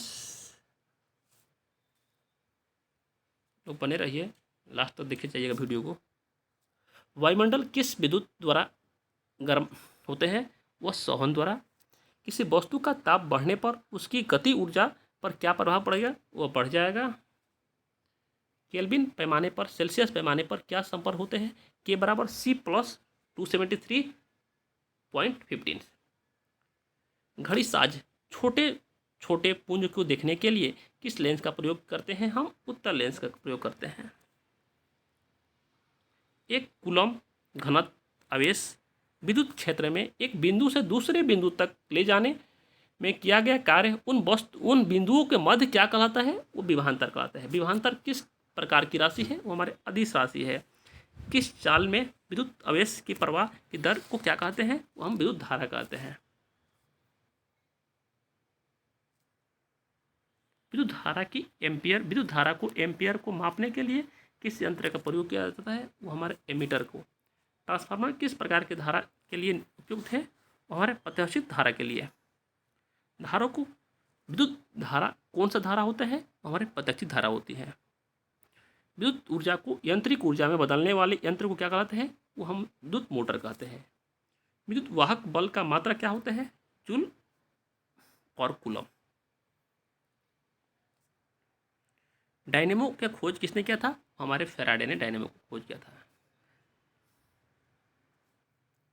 तो बने रहिए, लास्ट तक देखे जाइएगा वीडियो को। वायुमंडल किस विद्युत द्वारा गर्म होते हैं? वह संवहन द्वारा। किसी वस्तु का ताप बढ़ने पर उसकी गति ऊर्जा पर क्या प्रभाव पड़ेगा? वह बढ़ जाएगा। केल्विन पैमाने पर सेल्सियस पैमाने पर क्या संपर्क होते हैं? के बराबर C + 273.15। घड़ी साज छोटे पुंज को देखने के लिए किस लेंस का प्रयोग करते हैं? हम उत्तल लेंस का प्रयोग करते हैं। एक कूलम घनत्व आवेश विद्युत क्षेत्र में एक बिंदु से दूसरे बिंदु तक ले जाने में किया गया कार्य उन बिंदुओं के मध्य क्या कहलाता है? वो विभवांतर कहलाता है। विभवांतर किस प्रकार की राशि है? वो हमारे अदिश राशि है। किस चाल में विद्युत आवेश की प्रवाह की दर को क्या कहते हैं? वो हम विद्युत धारा कहते हैं। विद्युत धारा को एम्पियर को मापने के लिए किस यंत्र का प्रयोग किया जाता है? वो हमारे एमीटर को। ट्रांसफार्मर किस प्रकार की धारा के लिए उपयुक्त है? वो हमारे प्रत्याशित धारा के लिए। धारा को विद्युत धारा कौन सा धारा होता है? हमारे प्रत्याशित धारा होती है। विद्युत ऊर्जा को यांत्रिक ऊर्जा में बदलने वाले यंत्र को क्या कहते हैं? वो हम विद्युत मोटर कहते हैं। विद्युत वाहक बल का मात्रा क्या होता है? जूल और कूलम। डायनेमो की खोज किसने किया था? हमारे फैराडे ने डायनेमो को खोज किया था।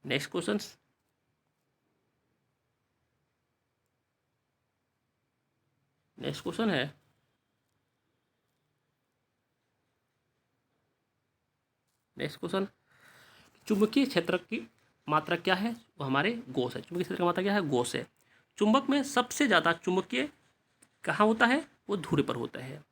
नेक्स्ट क्वेश्चन, नेक्स्ट क्वेश्चन है चुंबकीय क्षेत्र की मात्रा क्या है? वो हमारे गॉस है। चुंबकीय क्षेत्र की मात्रा क्या है? गॉस है। चुंबक में सबसे ज़्यादा चुंबकीय कहाँ होता है? वो धुरे पर होता है।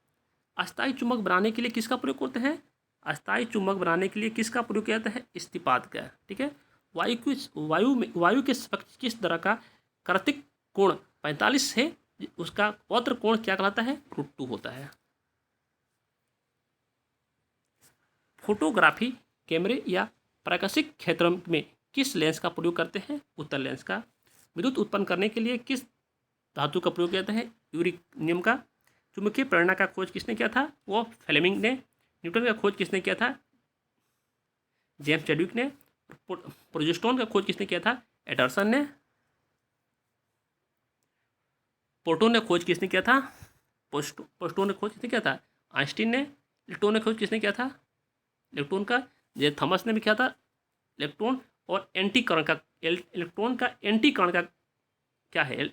अस्थायी चुंबक बनाने के लिए किसका प्रयोग करते हैं? अस्थायी चुंबक बनाने के लिए किसका प्रयोग किया जाता है? इस्तीपात का। ठीक है। वायु के समक्ष किस तरह का कर्तिक कोण 45 है, उसका औत्र कोण क्या कहलाता है? √2 होता है। फोटोग्राफी कैमरे या प्राकाशिक क्षेत्र में किस लेंस का प्रयोग करते हैं? उत्तल लेंस का। विद्युत उत्पन्न करने के लिए किस धातु का प्रयोग किया जाता है? यूरेनियम का। चुंबकीय प्रेरणा का खोज किसने किया था? वो फ्लेमिंग ने। न्यूटन का खोज किसने किया था? जेम्स चैडविक ने। प्रोजेस्टेरॉन का खोज किसने किया था? एंडरसन ने। प्रोटॉन ने खोज किसने किया था? प्रोटॉन ने खोज किसने किया था? आइंस्टीन ने। इलेक्ट्रॉन ने खोज किसने किया था? इलेक्ट्रॉन का जे थॉमस ने भी किया था। इलेक्ट्रॉन और एंटी कण का इलेक्ट्रॉन का एंटी कण का क्या है?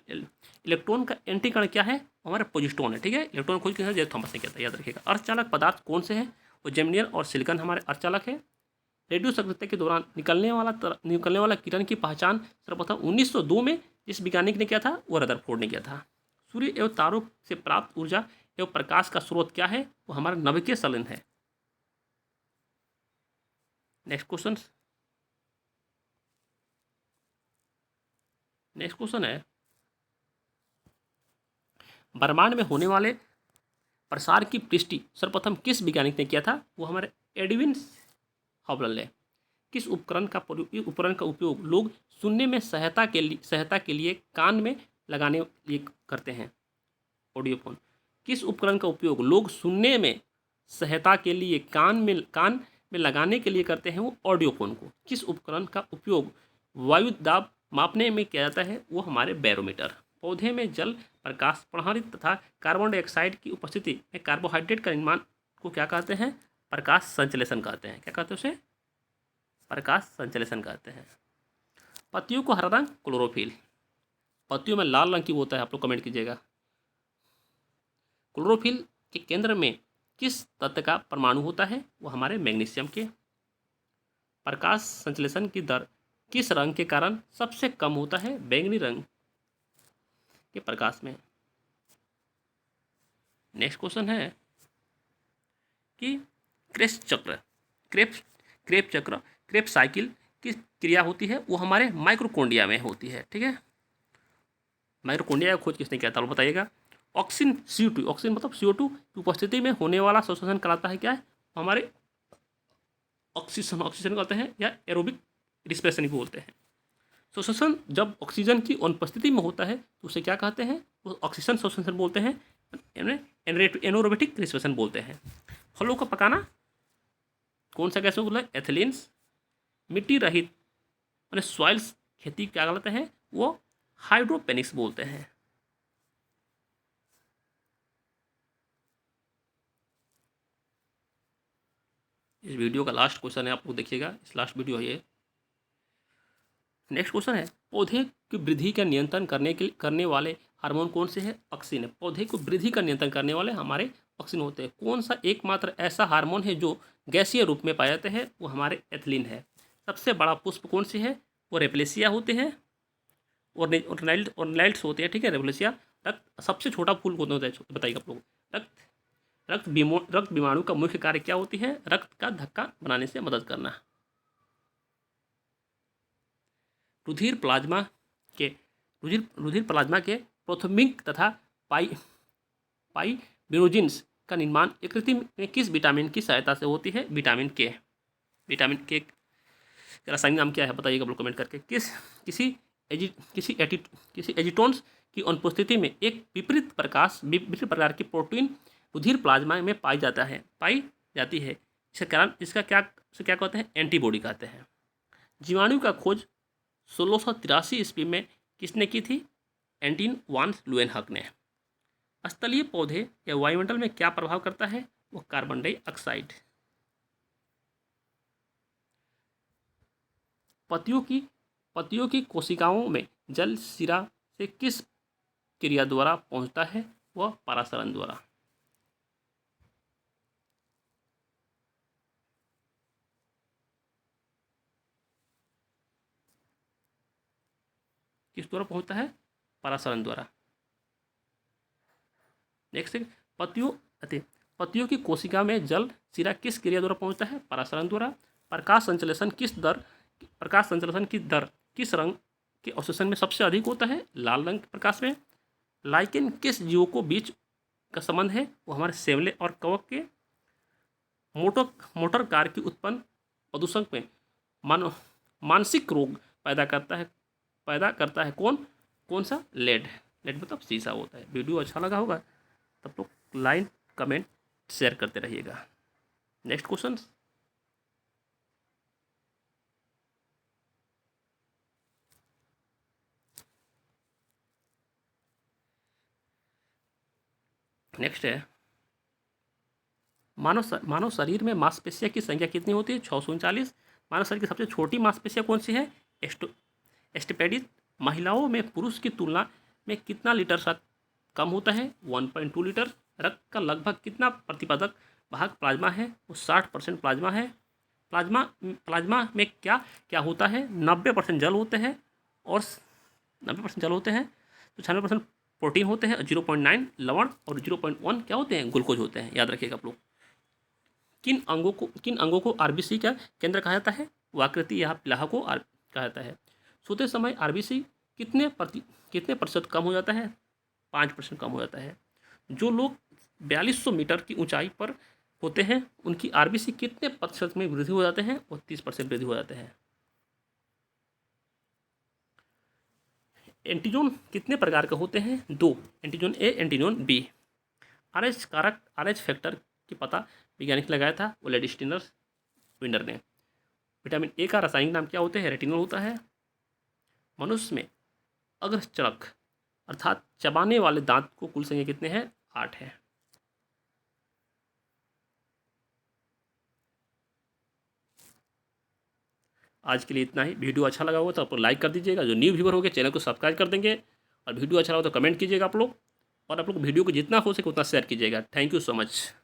इलेक्ट्रॉन का एंटी कण क्या है? हमारा प्रोजेस्टेरॉन है। ठीक है। इलेक्ट्रॉन खोज किसने? जे थॉमस ने किया था, याद रखिएगा। अर्धचालक पदार्थ कौन से हैं? वो जेमनियम और सिलिकॉन हमारे अर्धचालक है। रेडियो सक्रियता के दौरान निकलने वाला किरण की पहचान सर्वप्रथम 1902 में जिस वैज्ञानिक ने किया था वो रदरफोर्ड ने किया था। सूर्य एवं तारों से प्राप्त ऊर्जा एवं प्रकाश का स्रोत क्या है? वो हमारा नाभिकीय संलयन है। नेक्स्ट क्वेश्चन है ब्रह्मांड में होने वाले प्रसार की पुष्टि सर्वप्रथम किस वैज्ञानिक ने किया था? वो हमारे एडविन हबल ने। किस उपकरण का उपयोग लोग सुनने में सहायता के लिए कान में लगाने लिए करते हैं? ऑडियोफोन। किस उपकरण का उपयोग लोग सुनने में सहायता के लिए कान में लगाने के लिए करते हैं? वो ऑडियोफोन को। किस उपकरण का उपयोग वायु दाब मापने में किया जाता है? वो हमारे बैरोमीटर। पौधे में जल, प्रकाश, प्रहरित तथा कार्बन डाइऑक्साइड की उपस्थिति में कार्बोहाइड्रेट का निर्माण को क्या कहते हैं? प्रकाश संश्लेषण कहते हैं। क्या कहते हैं उसे? प्रकाश संश्लेषण कहते हैं। पत्तियों को हरा रंग क्लोरोफिल। पत्तियों में लाल रंग की होता है, आप लोग कमेंट कीजिएगा। क्लोरोफिल के केंद्र में किस तत्व का परमाणु होता है? वो हमारे मैग्नीशियम के। प्रकाश संश्लेषण की दर किस रंग के कारण सबसे कम होता है? बैंगनी रंग के प्रकाश में। नेक्स्ट क्वेश्चन है कि क्रेब्स साइकिल की क्रिया होती है? वो हमारे माइक्रोकोंडिया में होती है। ठीक है। माइक्रोकोंडिया का खोज किसने किया था? बताइएगा। ऑक्सीजन CO2, ऑक्सीजन मतलब CO2 की उपस्थिति में होने वाला श्वसन कहलाता है क्या है? हमारे ऑक्सीजन कहते हैं या एरोबिक रिस्पिरेशन भी बोलते हैं। श्वसन जब ऑक्सीजन की अनुपस्थिति में होता है तो उसे क्या कहते हैं? वो ऑक्सीजन श्वसन बोलते हैं, एनोरोबिक रिस्पिरेशन बोलते हैं। फलों का पकाना कौन सा गैस बोला? एथिलीन्स। मिट्टी रहित मैंने सॉइल्स खेती क्या कहलाते हैं? वो हाइड्रोपेनिक्स बोलते हैं। इस वीडियो का लास्ट क्वेश्चन है, आप लोग देखिएगा। इस लास्ट वीडियो है ये। नेक्स्ट क्वेश्चन है पौधे की वृद्धि का नियंत्रण करने वाले हार्मोन कौन से हैं? ऑक्सिन है। पौधे को वृद्धि का नियंत्रण करने वाले हमारे ऑक्सिन होते हैं। कौन सा एकमात्र ऐसा हार्मोन है जो गैसीय रूप में पाए जाते हैं? वो हमारे एथिलीन है। सबसे बड़ा पुष्प कौन से है? वो रेपलेसिया होते हैं और नाइल्ड्स होते हैं। ठीक है। रेपलेसिया। रक्त सबसे छोटा फूल कौन होता है? बताइए आप लोग। रक्त विमाणु का मुख्य कार्य क्या होती है? रक्त का धक्का बनाने से मदद करना। रुधिर प्लाज्मा के प्रोथ्रोम्बिक तथा पाइबिनोजिन्स का निर्माण यकृत में किस विटामिन की सहायता से होती है? विटामिन के का रासायनिक नाम क्या है? बताइएगा आप लोग कमेंट करके। किसी एजिटोन्स की अनुपस्थिति में एक विपरीत प्रकार की प्रोटीन रुधिर प्लाज्मा में पाई जाती है। इसका क्या कहते हैं? एंटीबॉडी कहते हैं। जीवाणु का खोज 1683 ईस्वी में किसने की थी? एंटोन वान ल्यूवेनहॉक ने। स्थलीय पौधे या वायुमंडल में क्या प्रभाव करता है? वो कार्बन डाइऑक्साइड। पतियों की पतियों की कोशिकाओं में जल शिरा से किस क्रिया द्वारा पहुंचता है? वह परासरण द्वारा। किस द्वारा पहुंचता है? परासरण द्वारा। नेक्स्ट, पतियों अति पतियों की कोशिका में जल शिरा किस क्रिया द्वारा पहुंचता है? परासरण द्वारा। प्रकाश संश्लेषण की दर किस रंग के अवशोषण में सबसे अधिक होता है? लाल रंग के प्रकाश में। लाइकेन किस जीवों को बीच का संबंध है? वो हमारे सेवले और कवक के। मोटर कार की उत्पन्न प्रदूषण में मानसिक रोग पैदा करता है कौन सा? लेड मतलब शीशा होता है। वीडियो अच्छा लगा होगा तब तो लाइक कमेंट शेयर करते रहिएगा। Next question. नेक्स्ट है, मानव शरीर में मांसपेशियों की संख्या कितनी होती है? 639। मानव शरीर की सबसे छोटी मांसपेशियां कौन सी है? एस्टिपेडिस। महिलाओं में पुरुष की तुलना में कितना लीटर रक्त कम होता है? 1.2 लीटर। रक्त का लगभग कितना प्रतिपादक भाग प्लाज्मा है? वो 60% प्लाज्मा है। प्लाज्मा में क्या क्या होता है? 90% जल होते हैं और 90% जल होते हैं, तो 96% प्रोटीन होते हैं, 0.9 लवण और 0.1 क्या होते हैं? ग्लूकोज होते हैं। याद रखिएगा आप लोग। किन अंगों को आरबीसी का केंद्र कहा जाता है? वो आकृति या प्लाहा को कहा जाता है। सोते समय आरबीसी कितने प्रतिशत कम हो जाता है? 5% कम हो जाता है। जो लोग 4200 मीटर की ऊंचाई पर होते हैं उनकी आरबीसी कितने प्रतिशत में वृद्धि हो जाते हैं? वो 30% वृद्धि हो जाते हैं। एंटीजोन कितने प्रकार के होते हैं? 2। एंटीजोन ए, एंटीजोन बी। आरएच फैक्टर की पता वैज्ञानिक लगाया था? वो लेडी विंडर ने। विटामिन ए का रासायनिक नाम क्या होता है? रेटिनॉल होता है। मनुष्य में अग्रचरक अर्थात चबाने वाले दांत को कुल संख्या कितने हैं? 8 है। आज के लिए इतना ही। वीडियो अच्छा लगा होगा तो आप लोग लाइक कर दीजिएगा। जो न्यू व्यूवर होंगे चैनल को सब्सक्राइब कर देंगे, और वीडियो अच्छा लगा तो कमेंट कीजिएगा आप लोग, और आप लोग वीडियो को जितना हो सके उतना शेयर कीजिएगा। Thank you so much.